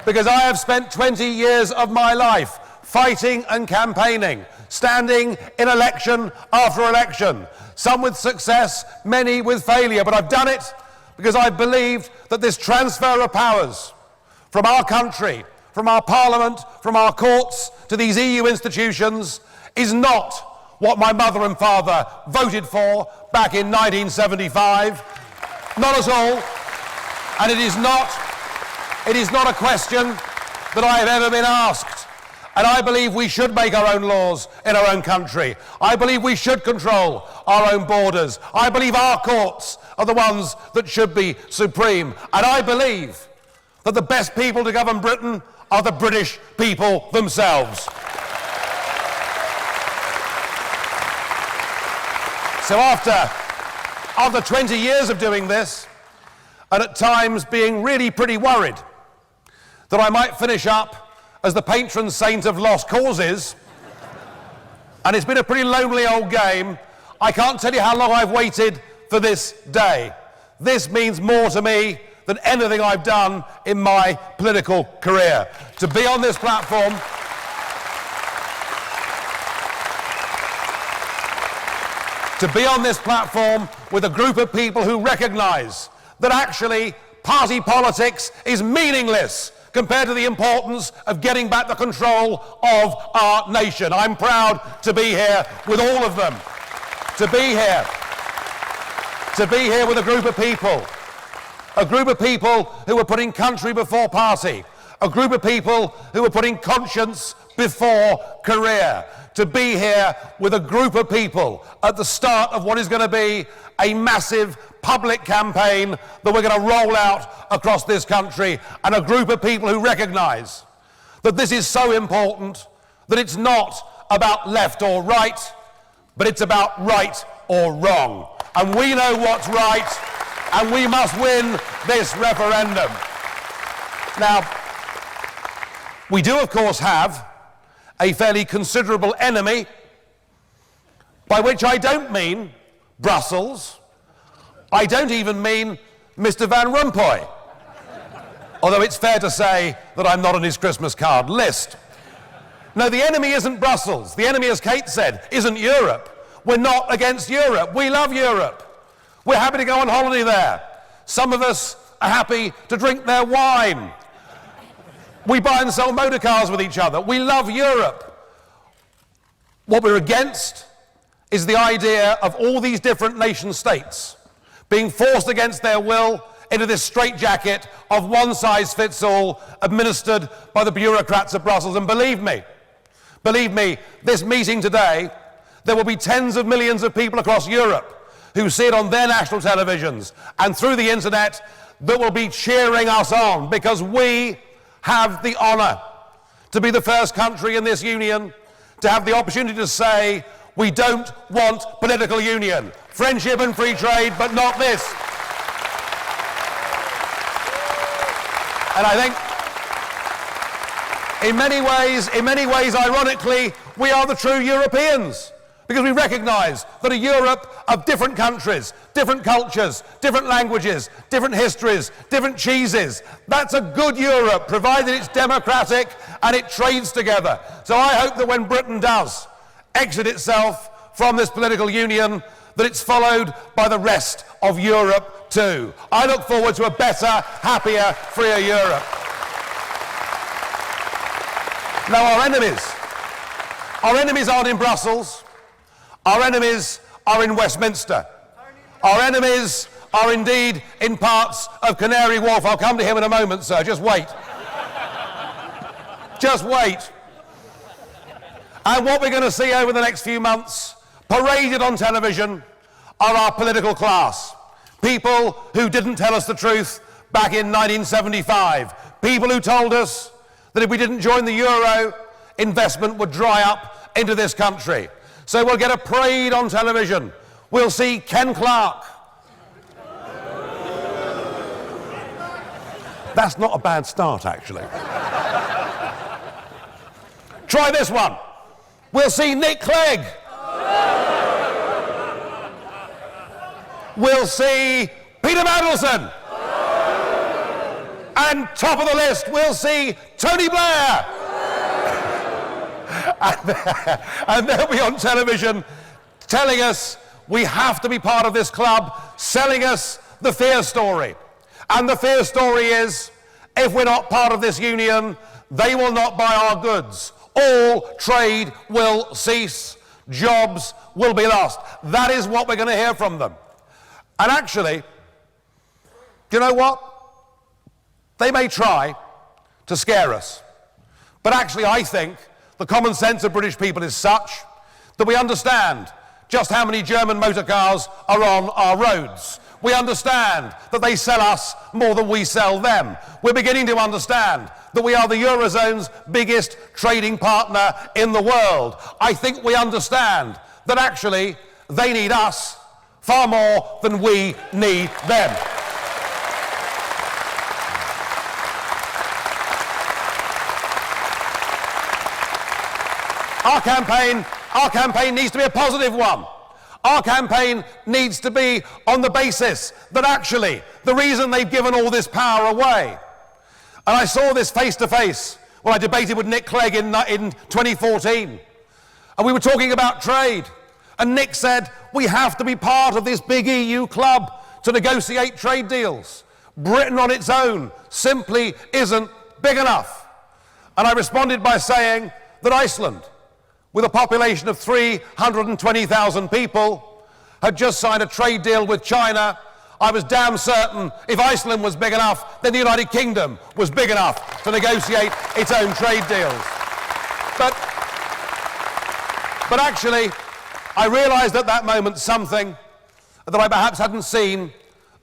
because I have spent 20 years of my life fighting and campaigning, standing in election after election, some with success, many with failure, but I've done it because I believed that this transfer of powers from our country, from our Parliament, from our courts to these EU institutions is not what my mother and father voted for back in 1975. Not at all. And it is not a question that I have ever been asked. And I believe we should make our own laws in our own country. I believe we should control our own borders. I believe our courts are the ones that should be supreme. And I believe that the best people to govern Britain are the British people themselves. So after 20 years of doing this, and at times being really pretty worried that I might finish up as the patron saint of lost causes, and it's been a pretty lonely old game, I can't tell you how long I've waited for this day. This means more to me than anything I've done in my political career. To be on this platform, with a group of people who recognise that actually party politics is meaningless compared to the importance of getting back the control of our nation. I'm proud to be here with all of them. To be here with a group of people who are putting country before party, a group of people who are putting conscience before career, to be here with a group of people at the start of what is going to be a massive public campaign that we're going to roll out across this country, and a group of people who recognise that this is so important that it's not about left or right, but it's about right or wrong. And we know what's right, and we must win this referendum. Now, we do, of course, have a fairly considerable enemy, by which I don't mean Brussels. I don't even mean Mr. Van Rompuy, although it's fair to say that I'm not on his Christmas card list. No, the enemy isn't Brussels. The enemy, as Kate said, isn't Europe. We're not against Europe. We love Europe. We're happy to go on holiday there. Some of us are happy to drink their wine. We buy and sell motor cars with each other. We love Europe. What we're against is the idea of all these different nation states being forced against their will into this straitjacket of one-size-fits-all administered by the bureaucrats of Brussels. And believe me, this meeting today, there will be tens of millions of people across Europe who see it on their national televisions and through the internet that will be cheering us on, because we have the honour to be the first country in this union to have the opportunity to say we don't want political union, friendship and free trade, but not this. And I think in many ways, ironically, we are the true Europeans, because we recognise that a Europe of different countries, different cultures, different languages, different histories, different cheeses, that's a good Europe, provided it's democratic and it trades together. So I hope that when Britain does exit itself from this political union, that it's followed by the rest of Europe too. I look forward to a better, happier, freer Europe. Now, our enemies aren't in Brussels. Our enemies are in Westminster. Our enemies are indeed in parts of Canary Wharf. I'll come to him in a moment, sir. Just wait. Just wait. And what we're going to see over the next few months, paraded on television, are our political class. People who didn't tell us the truth back in 1975. People who told us that if we didn't join the euro, investment would dry up into this country. So we'll get a parade on television. We'll see Ken Clarke. That's not a bad start, actually. Try this one. We'll see Nick Clegg. We'll see Peter Mandelson. And top of the list, we'll see Tony Blair. And they'll be on television telling us we have to be part of this club, selling us the fear story. And the fear story is, if we're not part of this union, they will not buy our goods. All trade will cease. Jobs will be lost. That is what we're going to hear from them. And actually, do you know what? They may try to scare us. But actually, I think the common sense of British people is such that we understand just how many German motor cars are on our roads. We understand that they sell us more than we sell them. We're beginning to understand that we are the Eurozone's biggest trading partner in the world. I think we understand that actually they need us far more than we need them. Our campaign needs to be a positive one. Our campaign needs to be on the basis that actually the reason they've given all this power away, and I saw this face to face when I debated with Nick Clegg in 2014, and we were talking about trade, and Nick said we have to be part of this big EU club to negotiate trade deals. Britain on its own simply isn't big enough. And I responded by saying that Iceland, with a population of 320,000 people, had just signed a trade deal with China. I was damn certain if Iceland was big enough, then the United Kingdom was big enough to negotiate its own trade deals. But actually, I realised at that moment something that I perhaps hadn't seen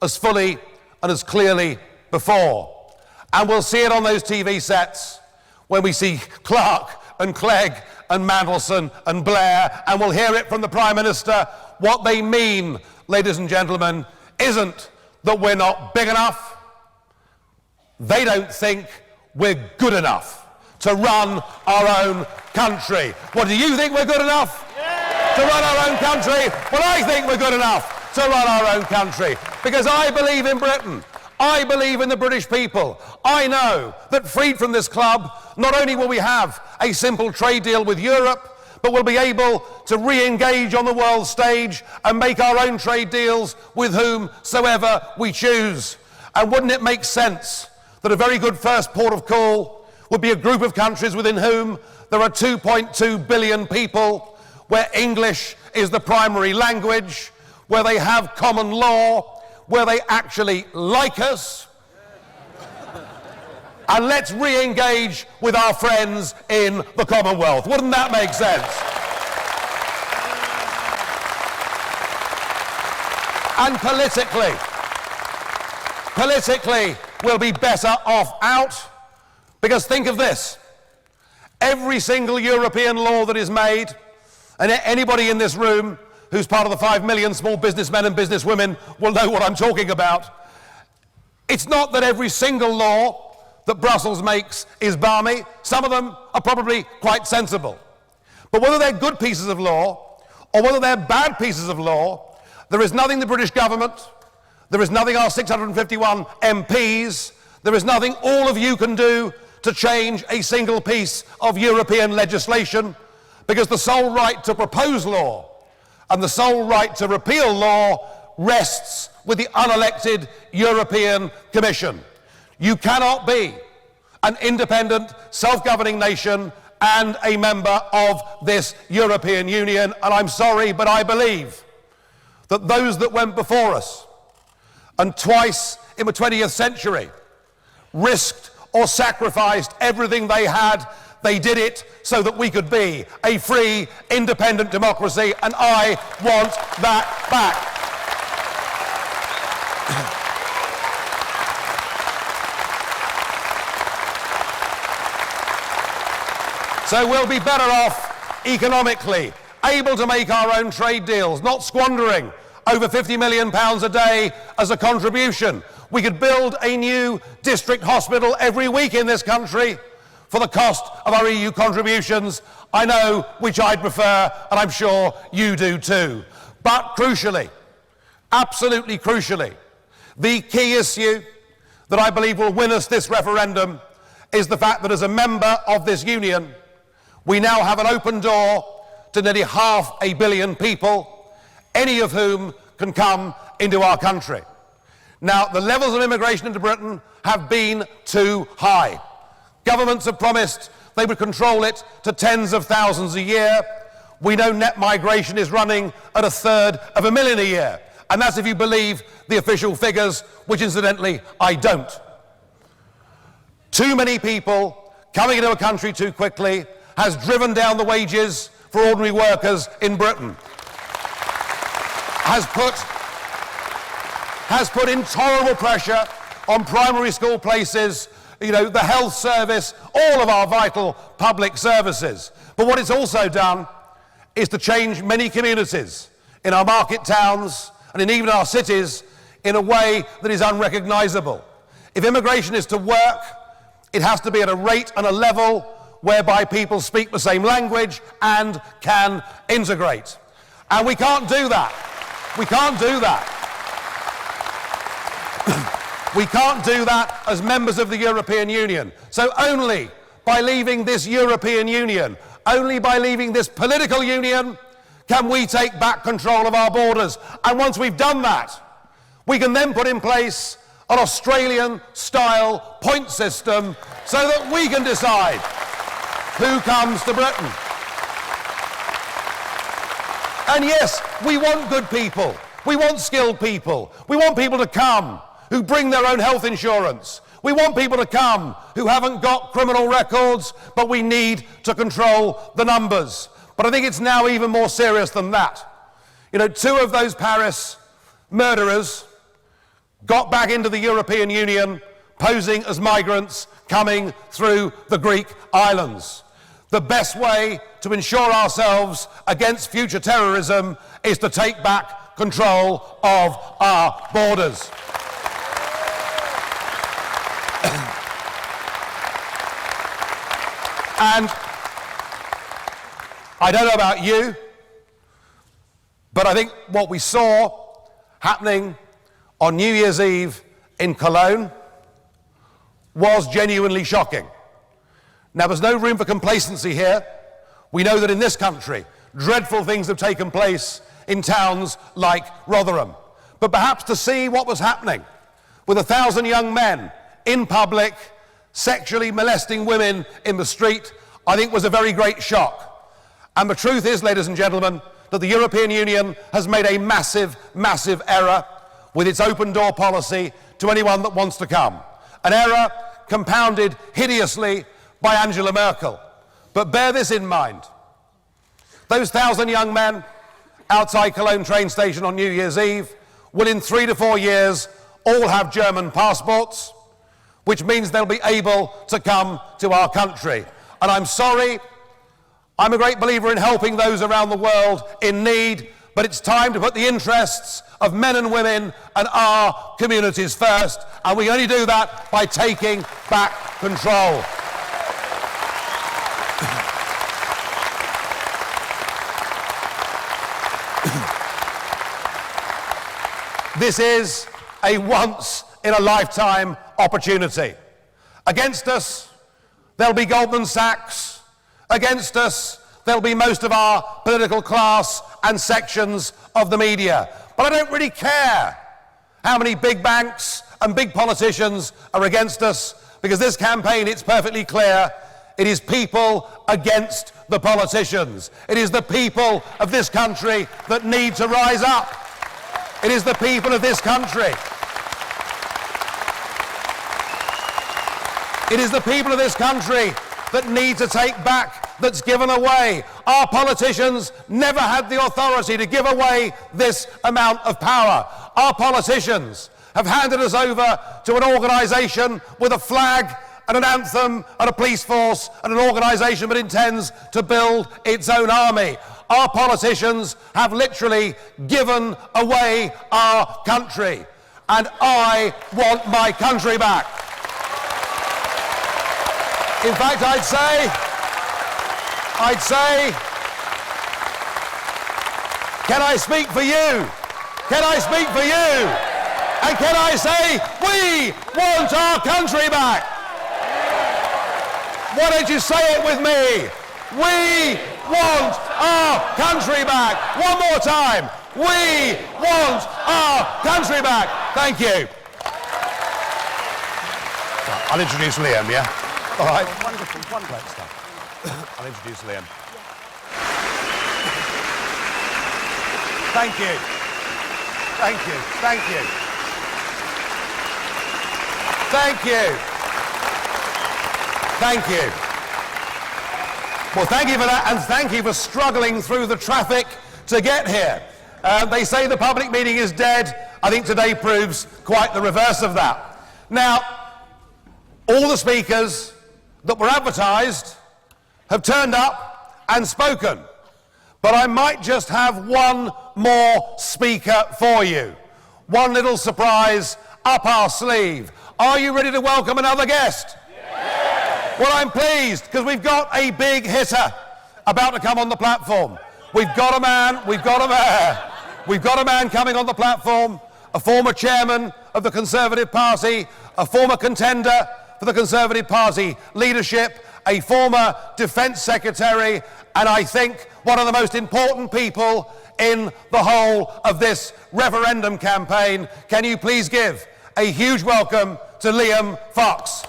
as fully and as clearly before. And we'll see it on those TV sets when we see Clark and Clegg and Mandelson and Blair, and we'll hear it from the Prime Minister. What they mean, ladies and gentlemen, isn't that we're not big enough. They don't think we're good enough to run our own country. What, do you think we're good enough to run our own country? Well, I think we're good enough to run our own country, because I believe in Britain. I believe in the British people. I know that freed from this club, not only will we have a simple trade deal with Europe, but we'll be able to re-engage on the world stage and make our own trade deals with whomsoever we choose. And wouldn't it make sense that a very good first port of call would be a group of countries within whom there are 2.2 billion people, where English is the primary language, where they have common law, where they actually like us, and let's re-engage with our friends in the Commonwealth. Wouldn't that make sense? And politically, we'll be better off out, because think of this. Every single European law that is made, and anybody in this room who's part of the 5 million small businessmen and businesswomen will know what I'm talking about. It's not that every single law that Brussels makes is balmy. Some of them are probably quite sensible. But whether they're good pieces of law or whether they're bad pieces of law, there is nothing the British government, there is nothing our 651 MPs, there is nothing all of you can do to change a single piece of European legislation, because the sole right to propose law and the sole right to repeal law rests with the unelected European Commission. You cannot be an independent, self-governing nation and a member of this European Union, and I'm sorry, but I believe that those that went before us, and twice in the 20th century, risked or sacrificed everything they had. They did it so that we could be a free, independent democracy, and I want that back. So we'll be better off economically, able to make our own trade deals, not squandering over £50 million a day as a contribution. We could build a new district hospital every week in this country for the cost of our EU contributions. I know which I'd prefer, and I'm sure you do too. But crucially, absolutely crucially, the key issue that I believe will win us this referendum is the fact that as a member of this union, we now have an open door to nearly 500 million people, any of whom can come into our country. Now, the levels of immigration into Britain have been too high. Governments have promised they would control it to tens of thousands a year. We know net migration is running at 1/3 a year. And that's if you believe the official figures, which incidentally I don't. Too many people coming into a country too quickly has driven down the wages for ordinary workers in Britain. Has put intolerable pressure on primary school places, the health service, all of our vital public services. But what it's also done is to change many communities in our market towns and in even our cities in a way that is unrecognisable. If immigration is to work, it has to be at a rate and a level whereby people speak the same language and can integrate. And we can't do that. We can't do that. We can't do that as members of the European Union. So only by leaving this European Union, only by leaving this political union, can we take back control of our borders. And once we've done that, we can then put in place an Australian-style point system so that we can decide who comes to Britain. And yes, we want good people. We want skilled people. We want people to come who bring their own health insurance. We want people to come who haven't got criminal records, but we need to control the numbers. But I think it's now even more serious than that. 2 of those Paris murderers got back into the European Union posing as migrants coming through the Greek islands. The best way to ensure ourselves against future terrorism is to take back control of our borders. And I don't know about you, but I think what we saw happening on New Year's Eve in Cologne was genuinely shocking. Now, there's no room for complacency here. We know that in this country, dreadful things have taken place in towns like Rotherham. But perhaps to see what was happening with 1,000 young men in public sexually molesting women in the street, I think was a very great shock. And the truth is, ladies and gentlemen, that the European Union has made a massive, massive error with its open door policy to anyone that wants to come. An error compounded hideously by Angela Merkel. But bear this in mind. Those 1,000 young men outside Cologne train station on New Year's Eve will in 3 to 4 years all have German passports, which means they'll be able to come to our country. And I'm sorry, I'm a great believer in helping those around the world in need, but it's time to put the interests of men and women and our communities first, and we only do that by taking back control. This is a once-in-a-lifetime opportunity. Against us, there'll be Goldman Sachs. Against us, there'll be most of our political class and sections of the media. But I don't really care how many big banks and big politicians are against us, because this campaign, it's perfectly clear, it is people against the politicians. It is the people of this country that need to rise up. It is the people of this country. It is the people of this country that need to take back that's given away. Our politicians never had the authority to give away this amount of power. Our politicians have handed us over to an organisation with a flag and an anthem and a police force and an organisation that intends to build its own army. Our politicians have literally given away our country, and I want my country back. In fact, I'd say, can I speak for you? Can I speak for you? And can I say, we want our country back? Why don't you say it with me? We want our country back. One more time. We want our country back. Thank you. I'll introduce Liam, yeah? All right. Wonderful, wonderful stuff. I'll introduce Liam. Thank you. Thank you. Thank you. Thank you. Thank you. Well, thank you for that, and thank you for struggling through the traffic to get here. They say the public meeting is dead. I think today proves quite the reverse of that. Now, all the speakers that were advertised have turned up and spoken. But I might just have one more speaker for you. One little surprise up our sleeve. Are you ready to welcome another guest? Yes. Well, I'm pleased because we've got a big hitter about to come on the platform. We've got a man coming on the platform, a former chairman of the Conservative Party, a former contender for the Conservative Party leadership, a former Defence Secretary, and I think one of the most important people in the whole of this referendum campaign. Can you please give a huge welcome to Liam Fox?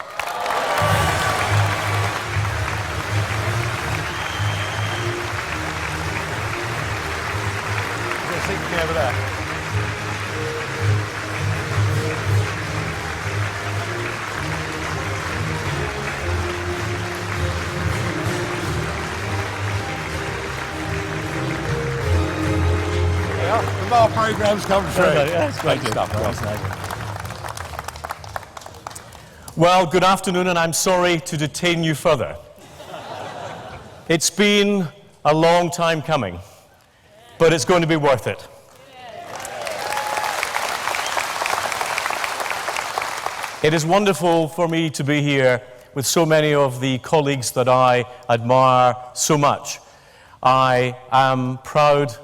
There's a seat for me over there. The more programmes come through. That's great stuff. Well, good afternoon, and I'm sorry to detain you further. It's been a long time coming, but it's going to be worth it. It is wonderful for me to be here with so many of the colleagues that I admire so much. I am proud,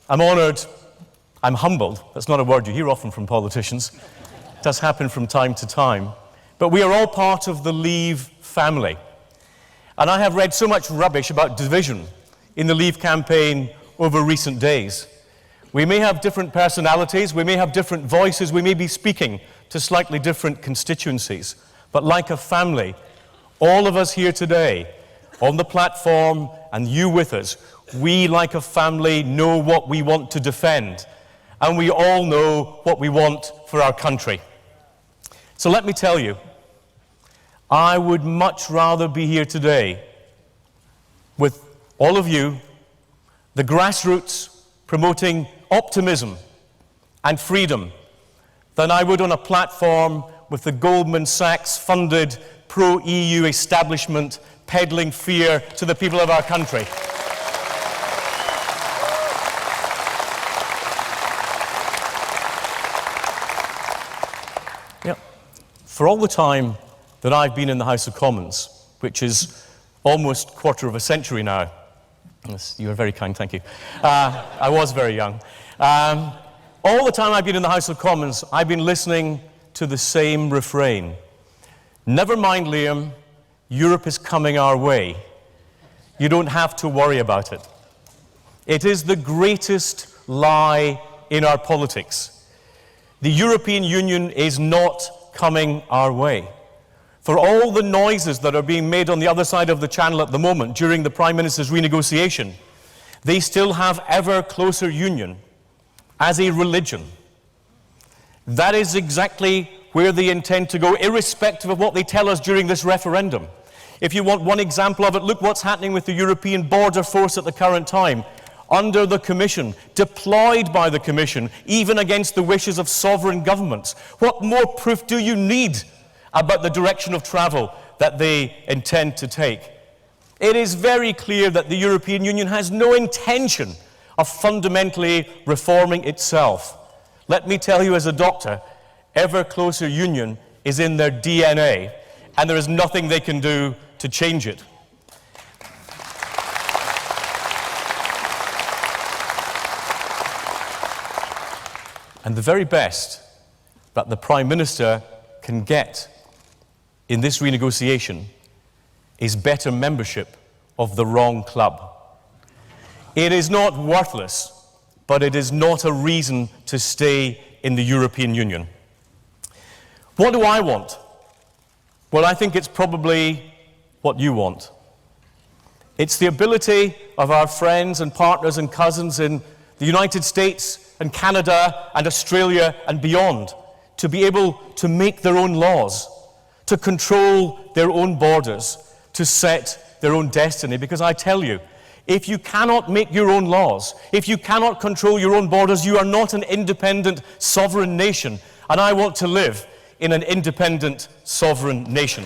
I'm honoured, I'm humbled. That's not a word you hear often from politicians. It does happen from time to time. But we are all part of the Leave family. And I have read so much rubbish about division in the Leave campaign over recent days. We may have different personalities, we may have different voices, we may be speaking to slightly different constituencies. But like a family, all of us here today, on the platform and you with us, we like a family know what we want to defend. And we all know what we want for our country. So let me tell you, I would much rather be here today with all of you, the grassroots promoting optimism and freedom, than I would on a platform with the Goldman Sachs-funded pro-EU establishment peddling fear to the people of our country. For all the time that I've been in the House of Commons, which is almost a quarter of a century now, yes, you are very kind, thank you. I was very young. All the time I've been in the House of Commons, I've been listening to the same refrain. Never mind, Liam, Europe is coming our way. You don't have to worry about it. It is the greatest lie in our politics. The European Union is not coming our way. For all the noises that are being made on the other side of the channel at the moment during the Prime Minister's renegotiation, they still have ever closer union as a religion. That is exactly where they intend to go, irrespective of what they tell us during this referendum. If you want one example of it, look what's happening with the European Border Force at the current time. Under the Commission, deployed by the Commission, even against the wishes of sovereign governments. What more proof do you need about the direction of travel that they intend to take? It is very clear that the European Union has no intention of fundamentally reforming itself. Let me tell you as a doctor, ever closer union is in their DNA, and there is nothing they can do to change it. And the very best that the Prime Minister can get in this renegotiation is better membership of the wrong club. It is not worthless, but it is not a reason to stay in the European Union. What do I want? Well, I think it's probably what you want. It's the ability of our friends and partners and cousins in the United States and Canada and Australia and beyond to be able to make their own laws, to control their own borders, to set their own destiny. Because I tell you, if you cannot make your own laws, if you cannot control your own borders, you are not an independent, sovereign nation. And I want to live in an independent, sovereign nation.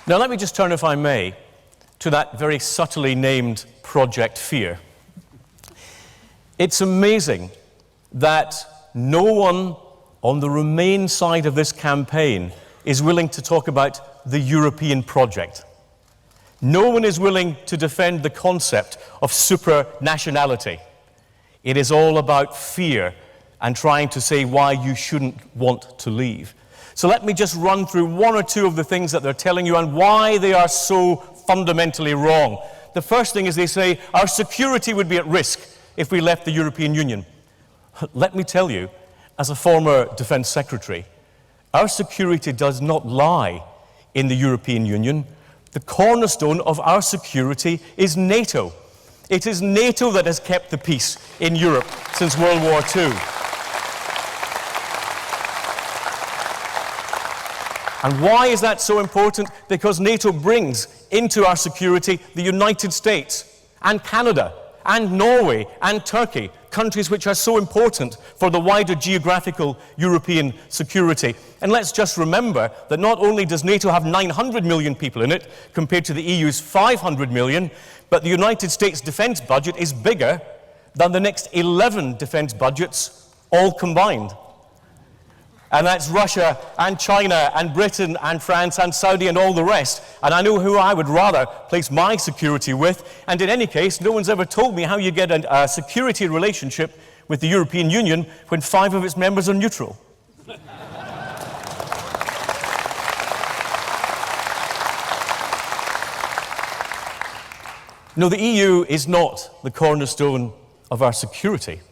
Now let me just turn, if I may, to that very subtly named Project Fear. It's amazing that no one on the Remain side of this campaign is willing to talk about the European project. No one is willing to defend the concept of supranationality. It is all about fear and trying to say why you shouldn't want to leave. So let me just run through one or two of the things that they're telling you and why they are so fundamentally wrong. The first thing is they say our security would be at risk if we left the European Union. Let me tell you, as a former Defence Secretary, our security does not lie in the European Union. The cornerstone of our security is NATO. It is NATO that has kept the peace in Europe since World War II. And why is that so important? Because NATO brings into our security the United States and Canada and Norway and Turkey, countries which are so important for the wider geographical European security. And let's just remember that not only does NATO have 900 million people in it, compared to the EU's 500 million, but the United States defense budget is bigger than the next 11 defense budgets all combined. And that's Russia and China and Britain and France and Saudi and all the rest. And I know who I would rather place my security with. And in any case, no one's ever told me how you get a security relationship with the European Union when 5 of its members are neutral. No, the EU is not the cornerstone of our security.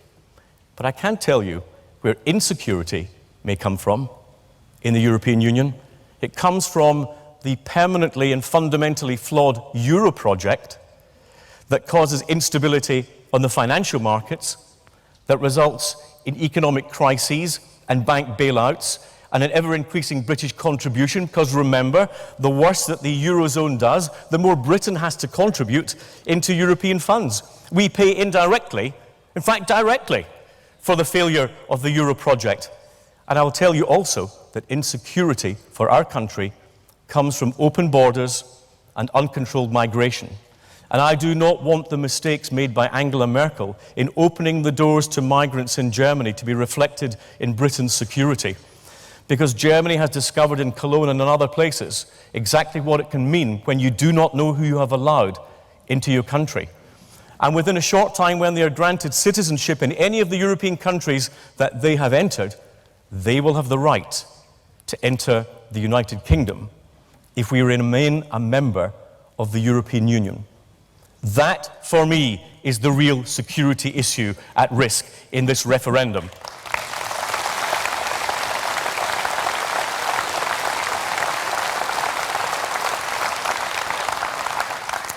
But I can tell you where insecurity may come from in the European Union. It comes from the permanently and fundamentally flawed Euro project that causes instability on the financial markets, that results in economic crises and bank bailouts and an ever-increasing British contribution, because remember, the worse that the Eurozone does, the more Britain has to contribute into European funds. We pay indirectly, in fact directly, for the failure of the Euro project. And I will tell you also that insecurity for our country comes from open borders and uncontrolled migration. And I do not want the mistakes made by Angela Merkel in opening the doors to migrants in Germany to be reflected in Britain's security. Because Germany has discovered in Cologne and in other places exactly what it can mean when you do not know who you have allowed into your country. And within a short time, when they are granted citizenship in any of the European countries that they have entered, they will have the right to enter the United Kingdom if we remain a member of the European Union. That, for me, is the real security issue at risk in this referendum.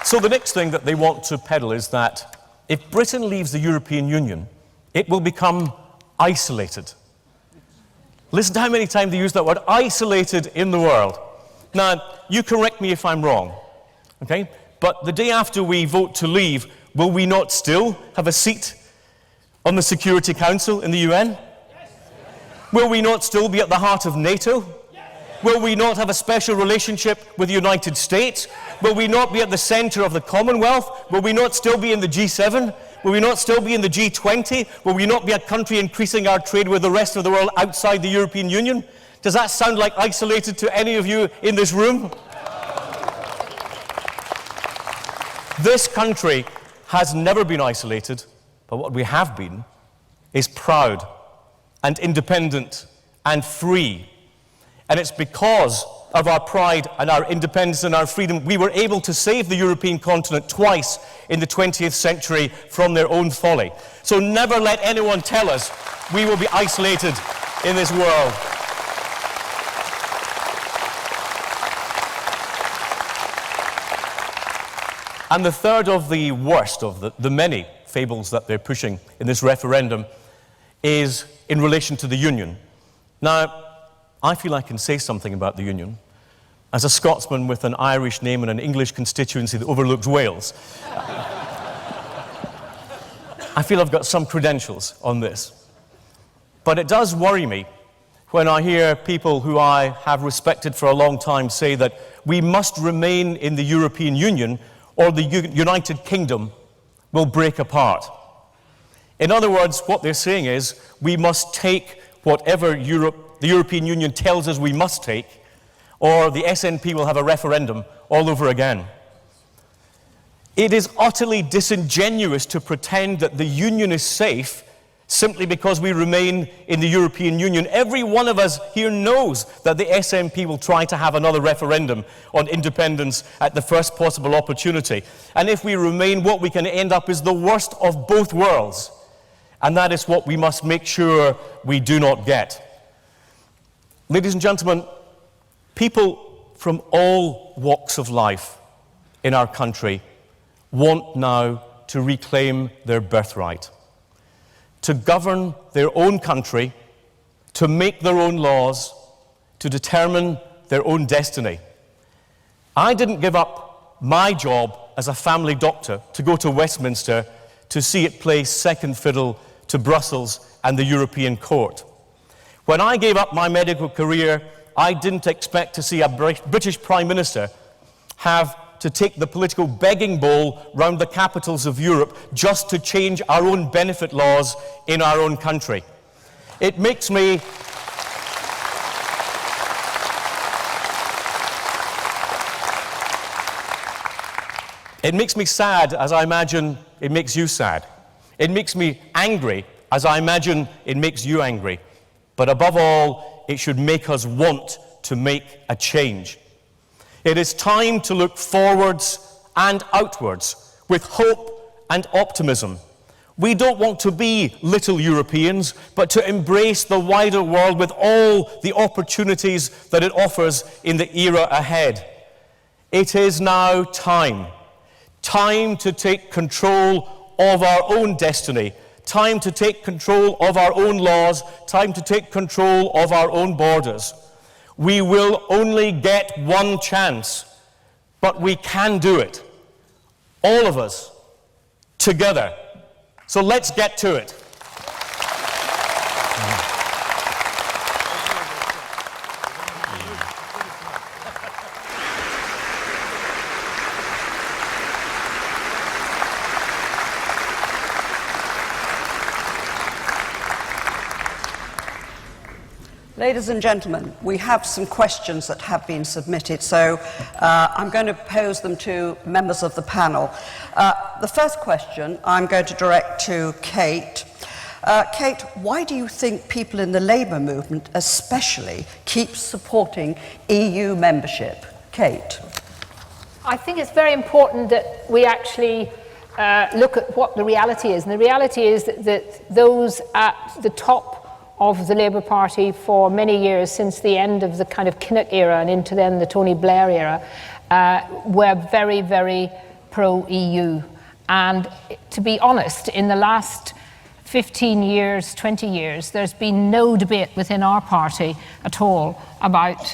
So the next thing that they want to peddle is that if Britain leaves the European Union, it will become isolated. Listen to how many times they use that word, isolated in the world. Now, you correct me if I'm wrong, okay? But the day after we vote to leave, will we not still have a seat on the Security Council in the UN? Yes. Will we not still be at the heart of NATO? Yes. Will we not have a special relationship with the United States? Will we not be at the center of the Commonwealth? Will we not still be in the G7? Will we not still be in the G20? Will we not be a country increasing our trade with the rest of the world outside the European Union? Does that sound like isolated to any of you in this room? This country has never been isolated, but what we have been is proud and independent and free. And it's because of our pride and our independence and our freedom, we were able to save the European continent twice in the 20th century from their own folly. So never let anyone tell us we will be isolated in this world. And the third of the worst of the many fables that they're pushing in this referendum is in relation to the Union. Now, I feel I can say something about the Union. As a Scotsman with an Irish name and an English constituency that overlooks Wales, I feel I've got some credentials on this. But it does worry me when I hear people who I have respected for a long time say that we must remain in the European Union or the United Kingdom will break apart. In other words, what they're saying is we must take whatever the European Union tells us we must take, or the SNP will have a referendum all over again. It is utterly disingenuous to pretend that the Union is safe simply because we remain in the European Union. Every one of us here knows that the SNP will try to have another referendum on independence at the first possible opportunity. And if we remain, what we can end up is the worst of both worlds. And that is what we must make sure we do not get. Ladies and gentlemen, people from all walks of life in our country want now to reclaim their birthright, to govern their own country, to make their own laws, to determine their own destiny. I didn't give up my job as a family doctor to go to Westminster to see it play second fiddle to Brussels and the European Court. When I gave up my medical career, I didn't expect to see a British Prime Minister have to take the political begging bowl round the capitals of Europe just to change our own benefit laws in our own country. It makes me sad, as I imagine it makes you sad. It makes me angry, as I imagine it makes you angry. But above all, it should make us want to make a change. It is time to look forwards and outwards with hope and optimism. We don't want to be little Europeans, but to embrace the wider world with all the opportunities that it offers in the era ahead. It is now time to take control of our own destiny, time to take control of our own laws, time to take control of our own borders. We will only get one chance, but we can do it. All of us, together. So let's get to it. Ladies and gentlemen, we have some questions that have been submitted, so I'm going to pose them to members of the panel. The first question I'm going to direct to Kate. Kate, why do you think people in the Labour movement especially keep supporting EU membership? Kate. I think it's very important that we actually look at what the reality is. And the reality is that those at the top of the Labour Party for many years, since the end of the kind of Kinnock era and into then the Tony Blair era, were very, very pro-EU. And to be honest, in the last 15 years, 20 years, there's been no debate within our party at all about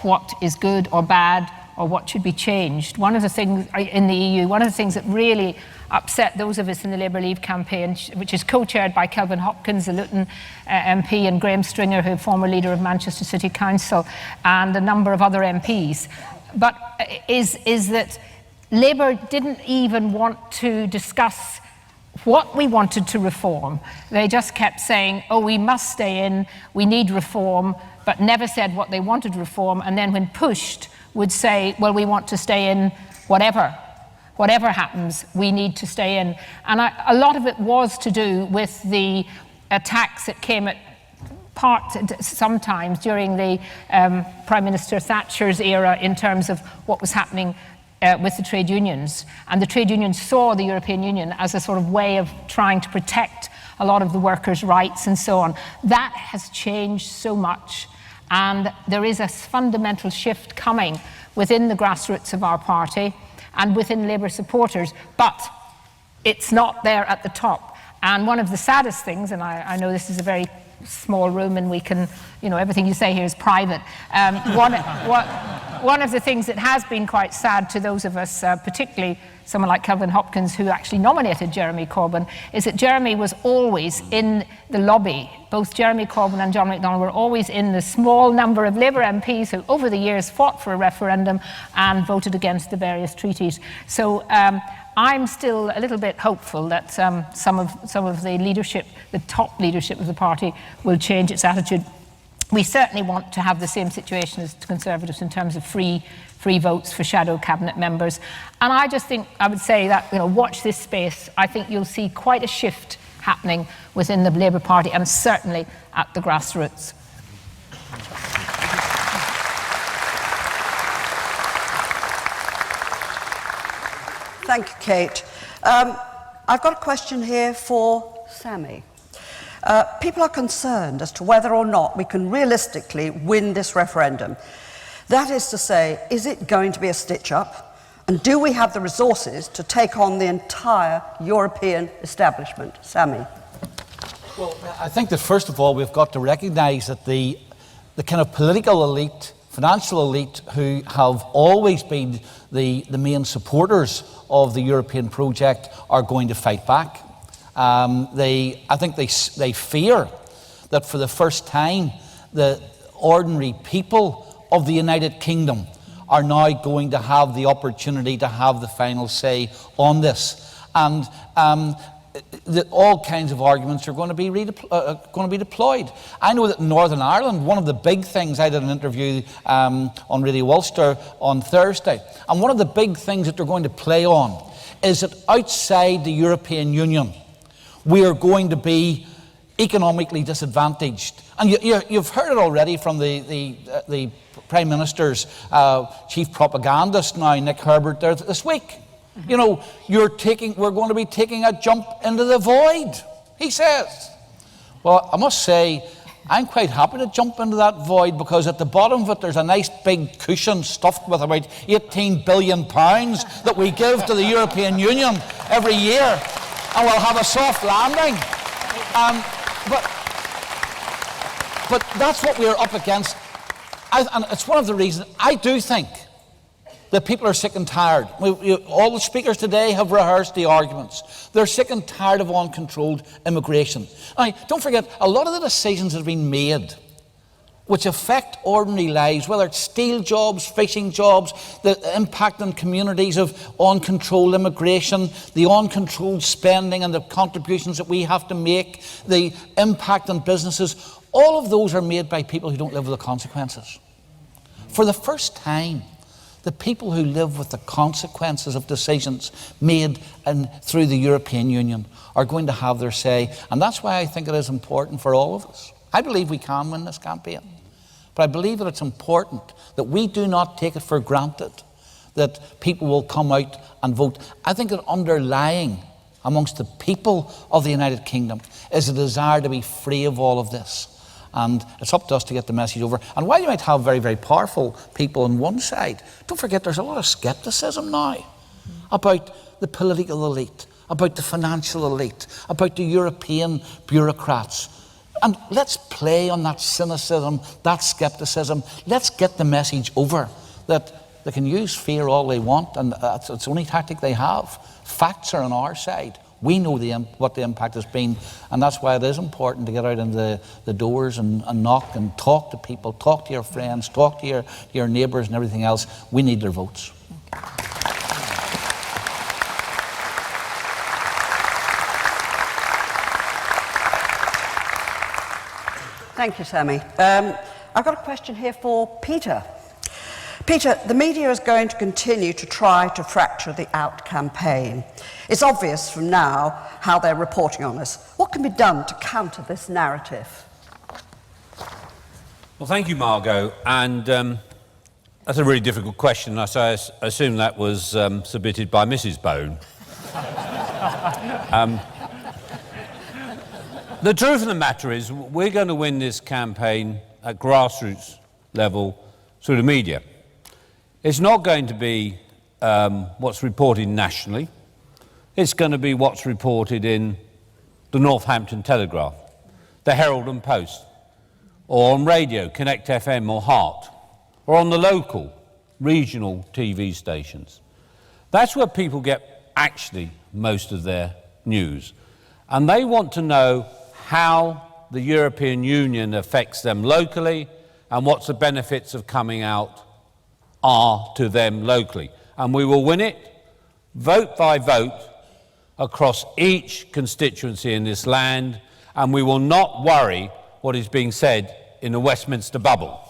what is good or bad or what should be changed. One of the things in the EU, one of the things that really upset those of us in the Labour Leave campaign, which is co-chaired by Kelvin Hopkins, the Luton MP, and Graham Stringer, who former leader of Manchester City Council, and a number of other MPs, but is that Labour didn't even want to discuss what we wanted to reform. They just kept saying, oh, we must stay in, we need reform, but never said what they wanted to reform, and then when pushed would say, well, we want to stay in whatever happens, we need to stay in. And a lot of it was to do with the attacks that came at part sometimes during the Prime Minister Thatcher's era in terms of what was happening with the trade unions. And the trade unions saw the European Union as a sort of way of trying to protect a lot of the workers' rights and so on. That has changed so much, and there is a fundamental shift coming within the grassroots of our party and within Labour supporters, but it's not there at the top. And one of the saddest things, and I know this is a very small room and we can, everything you say here is private. One of the things that has been quite sad to those of us, particularly someone like Kelvin Hopkins, who actually nominated Jeremy Corbyn, is that Jeremy was always in the lobby. Both Jeremy Corbyn and John McDonnell were always in the small number of Labour MPs who over the years fought for a referendum and voted against the various treaties. So I'm still a little bit hopeful that some of the leadership, the top leadership of the party, will change its attitude. We certainly want to have the same situation as the Conservatives in terms of free votes for shadow cabinet members. And I just think, I would say that, watch this space. I think you'll see quite a shift happening within the Labour Party and certainly at the grassroots. Thank you, Kate. I've got a question here for Sammy. People are concerned as to whether or not we can realistically win this referendum. That is to say, is it going to be a stitch-up? And do we have the resources to take on the entire European establishment? Sammy? Well, I think that first of all we've got to recognise that the kind of political elite, financial elite, who have always been the main supporters of the European project, are going to fight back. I think they fear that for the first time the ordinary people of the United Kingdom are now going to have the opportunity to have the final say on this. And all kinds of arguments are going to be deployed. I know that in Northern Ireland, one of the big things, I did an interview on Radio Ulster on Thursday, and one of the big things that they're going to play on is that outside the European Union, we are going to be economically disadvantaged. And you've heard it already from the Prime Minister's chief propagandist now, Nick Herbert, there this week. We're going to be taking a jump into the void, he says. Well, I must say, I'm quite happy to jump into that void, because at the bottom of it there's a nice big cushion stuffed with about £18 billion that we give to the European Union every year, and we'll have a soft landing. But that's what we're up against. And it's one of the reasons I do think that people are sick and tired. All the speakers today have rehearsed the arguments. They're sick and tired of uncontrolled immigration. Now, don't forget, a lot of the decisions that have been made which affect ordinary lives, whether it's steel jobs, fishing jobs, the impact on communities of uncontrolled immigration, the uncontrolled spending and the contributions that we have to make, the impact on businesses, all of those are made by people who don't live with the consequences. For the first time, the people who live with the consequences of decisions made through the European Union are going to have their say. And that's why I think it is important for all of us. I believe we can win this campaign. But I believe that it's important that we do not take it for granted that people will come out and vote. I think that underlying amongst the people of the United Kingdom is a desire to be free of all of this. And it's up to us to get the message over. And while you might have very, very powerful people on one side, don't forget there's a lot of scepticism now about the political elite, about the financial elite, about the European bureaucrats. And let's play on that cynicism, that scepticism. Let's get the message over that they can use fear all they want, and it's the only tactic they have. Facts are on our side. We know what the impact has been, and that's why it is important to get out into the doors and knock and talk to people, talk to your friends, talk to your neighbours and everything else. We need their votes. Thank you, Sammy. I've got a question here for Peter. Peter, the media is going to continue to try to fracture the Out campaign. It's obvious from now how they're reporting on us. What can be done to counter this narrative? Well, thank you, Margot. And that's a really difficult question. I assume that was submitted by Mrs. Bone. The truth of the matter is we're going to win this campaign at grassroots level through the media. It's not going to be what's reported nationally. It's going to be what's reported in the Northampton Telegraph, the Herald and Post, or on radio, Connect FM or Heart, or on the local, regional TV stations. That's where people get actually most of their news. And they want to know how the European Union affects them locally and what the benefits of coming out are to them locally. And we will win it vote by vote across each constituency in this land, and we will not worry what is being said in the Westminster bubble.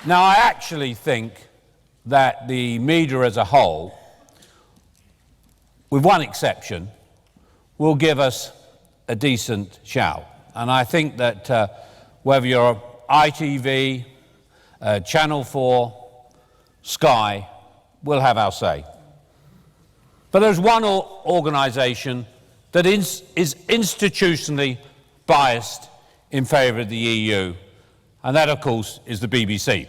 Now, I actually think that the media as a whole, with one exception, will give us a decent shout. And I think that whether you're ITV, Channel 4, Sky, we'll have our say. But there's one organisation that is institutionally biased in favour of the EU, and that, of course, is the BBC.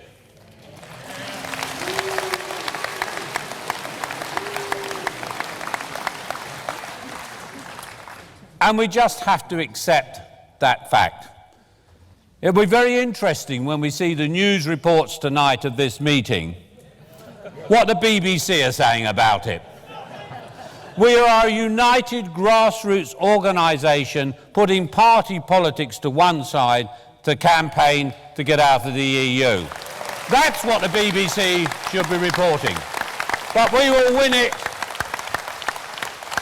And we just have to accept that fact. It'll be very interesting when we see the news reports tonight of this meeting, what the BBC are saying about it. We are a united grassroots organisation putting party politics to one side to campaign to get out of the EU. That's what the BBC should be reporting. But we will win it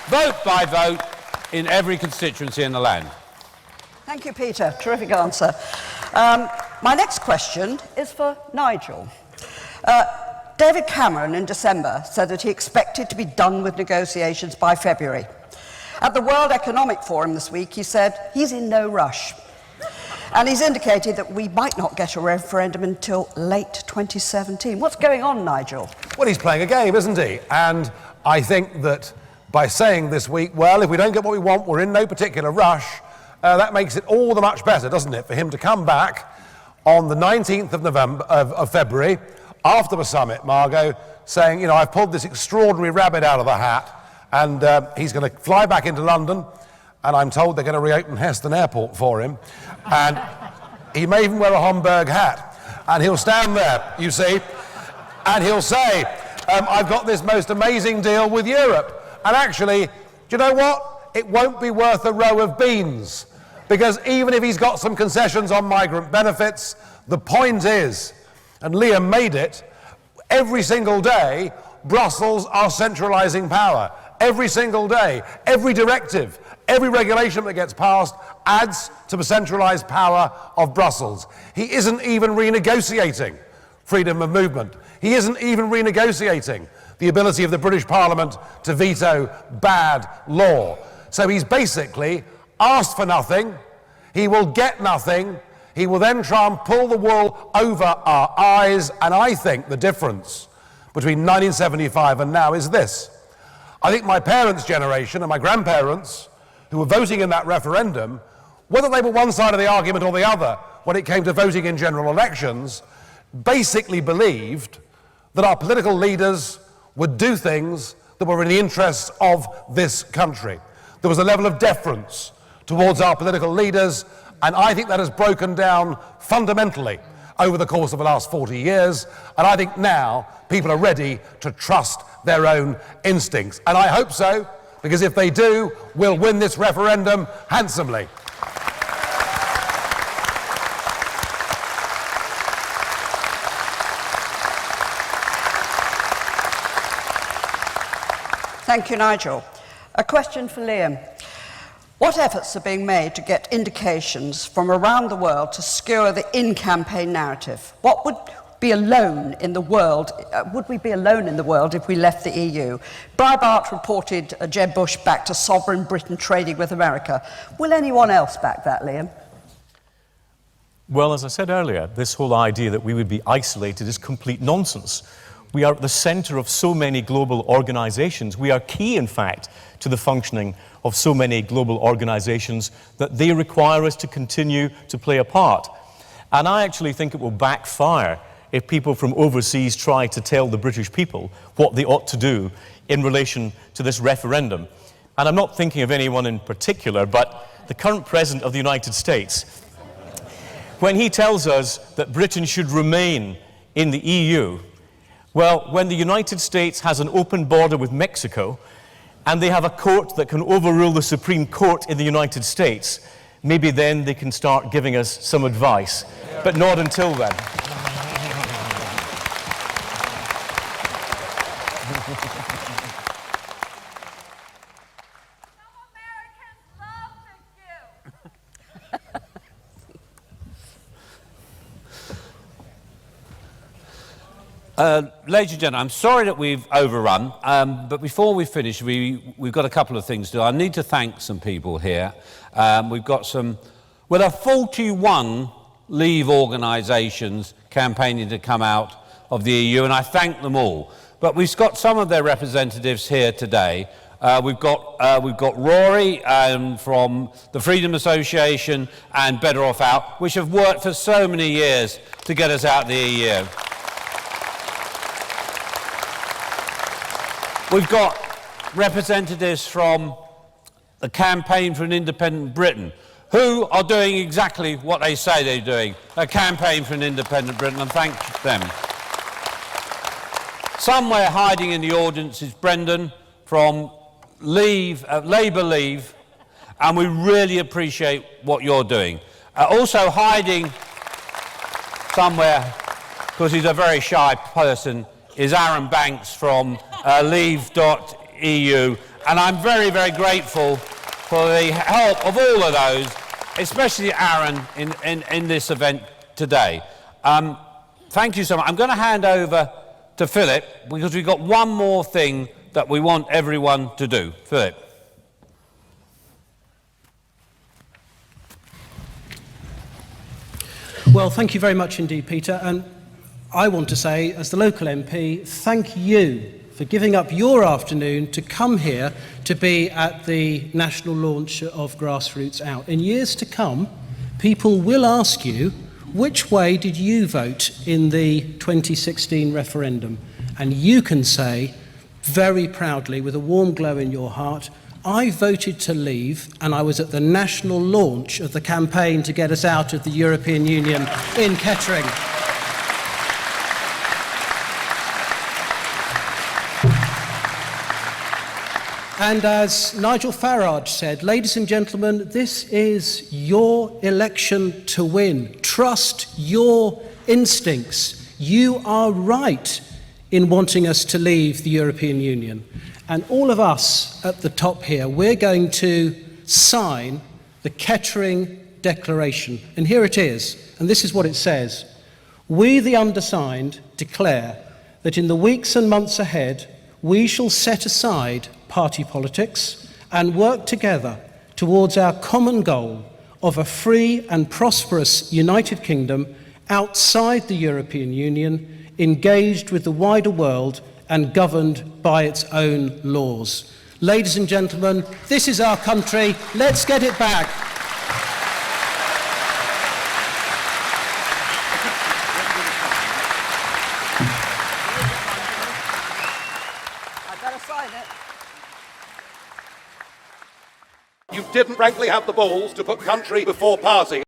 vote by vote in every constituency in the land. Thank you, Peter. Terrific answer. My next question is for Nigel. David Cameron in December said that he expected to be done with negotiations by February. At the World Economic Forum this week, he said he's in no rush. And he's indicated that we might not get a referendum until late 2017. What's going on, Nigel? Well, he's playing a game, isn't he? And I think that by saying this week, well, if we don't get what we want, we're in no particular rush, that makes it all the much better, doesn't it, for him to come back on the 19th of February, after the summit, Margot, saying, you know, I've pulled this extraordinary rabbit out of the hat, and he's going to fly back into London, and I'm told they're going to reopen Heston Airport for him, and he may even wear a Homburg hat, and he'll stand there, you see, and he'll say, I've got this most amazing deal with Europe. And actually, do you know what? It won't be worth a row of beans, because even if he's got some concessions on migrant benefits, the point is, and Liam made it, every single day, Brussels are centralising power. Every single day, every directive, every regulation that gets passed adds to the centralised power of Brussels. He isn't even renegotiating freedom of movement. He isn't even renegotiating the ability of the British Parliament to veto bad law. So he's basically asked for nothing, he will get nothing, he will then try and pull the wool over our eyes, and I think the difference between 1975 and now is this. I think my parents' generation and my grandparents, who were voting in that referendum, whether they were one side of the argument or the other when it came to voting in general elections, basically believed that our political leaders would do things that were in the interests of this country. There was a level of deference towards our political leaders, and I think that has broken down fundamentally over the course of the last 40 years, and I think now people are ready to trust their own instincts. And I hope so, because if they do, we'll win this referendum handsomely. Thank you, Nigel. A question for Liam. What efforts are being made to get indications from around the world to skewer the in-campaign narrative? What be alone in the world? Would we be alone in the world if we left the EU? Breitbart reported Jeb Bush backed a sovereign Britain trading with America. Will anyone else back that, Liam? Well, as I said earlier, this whole idea that we would be isolated is complete nonsense. We are at the centre of so many global organisations. We are key, in fact, to the functioning of so many global organisations that they require us to continue to play a part. And I actually think it will backfire if people from overseas try to tell the British people what they ought to do in relation to this referendum. And I'm not thinking of anyone in particular, but the current President of the United States, when he tells us that Britain should remain in the EU, well, when the United States has an open border with Mexico and they have a court that can overrule the Supreme Court in the United States, maybe then they can start giving us some advice, but not until then. Ladies and gentlemen, I'm sorry that we've overrun, but before we finish, we've got a couple of things to do. I need to thank some people here. We've got some, well, there are 41 Leave organisations campaigning to come out of the EU, and I thank them all. But we've got some of their representatives here today. We've got Rory from the Freedom Association and Better Off Out, which have worked for so many years to get us out of the EU. We've got representatives from the Campaign for an Independent Britain, who are doing exactly what they say they're doing, a campaign for an independent Britain, and thank them. Somewhere hiding in the audience is Brendan from Labour Leave, and we really appreciate what you're doing. Also hiding somewhere, because he's a very shy person, is Aaron Banks from Leave.eu, and I'm very, very grateful for the help of all of those, especially Aaron in this event today. Thank you so much. I'm going to hand over to Philip, because we've got one more thing that we want everyone to do. Philip. Well, thank you very much indeed, Peter. And I want to say, as the local MP, thank you for giving up your afternoon to come here to be at the national launch of Grassroots Out. In years to come, people will ask you, which way did you vote in the 2016 referendum? And you can say, very proudly, with a warm glow in your heart, I voted to leave, and I was at the national launch of the campaign to get us out of the European Union in Kettering. And as Nigel Farage said, ladies and gentlemen, this is your election to win. Trust your instincts. You are right in wanting us to leave the European Union. And all of us at the top here, we're going to sign the Kettering Declaration. And here it is, and this is what it says. We, the undersigned, declare that in the weeks and months ahead, we shall set aside party politics and work together towards our common goal of a free and prosperous United Kingdom outside the European Union, engaged with the wider world and governed by its own laws. Ladies and gentlemen, this is our country. Let's get it back. You didn't frankly have the balls to put country before party.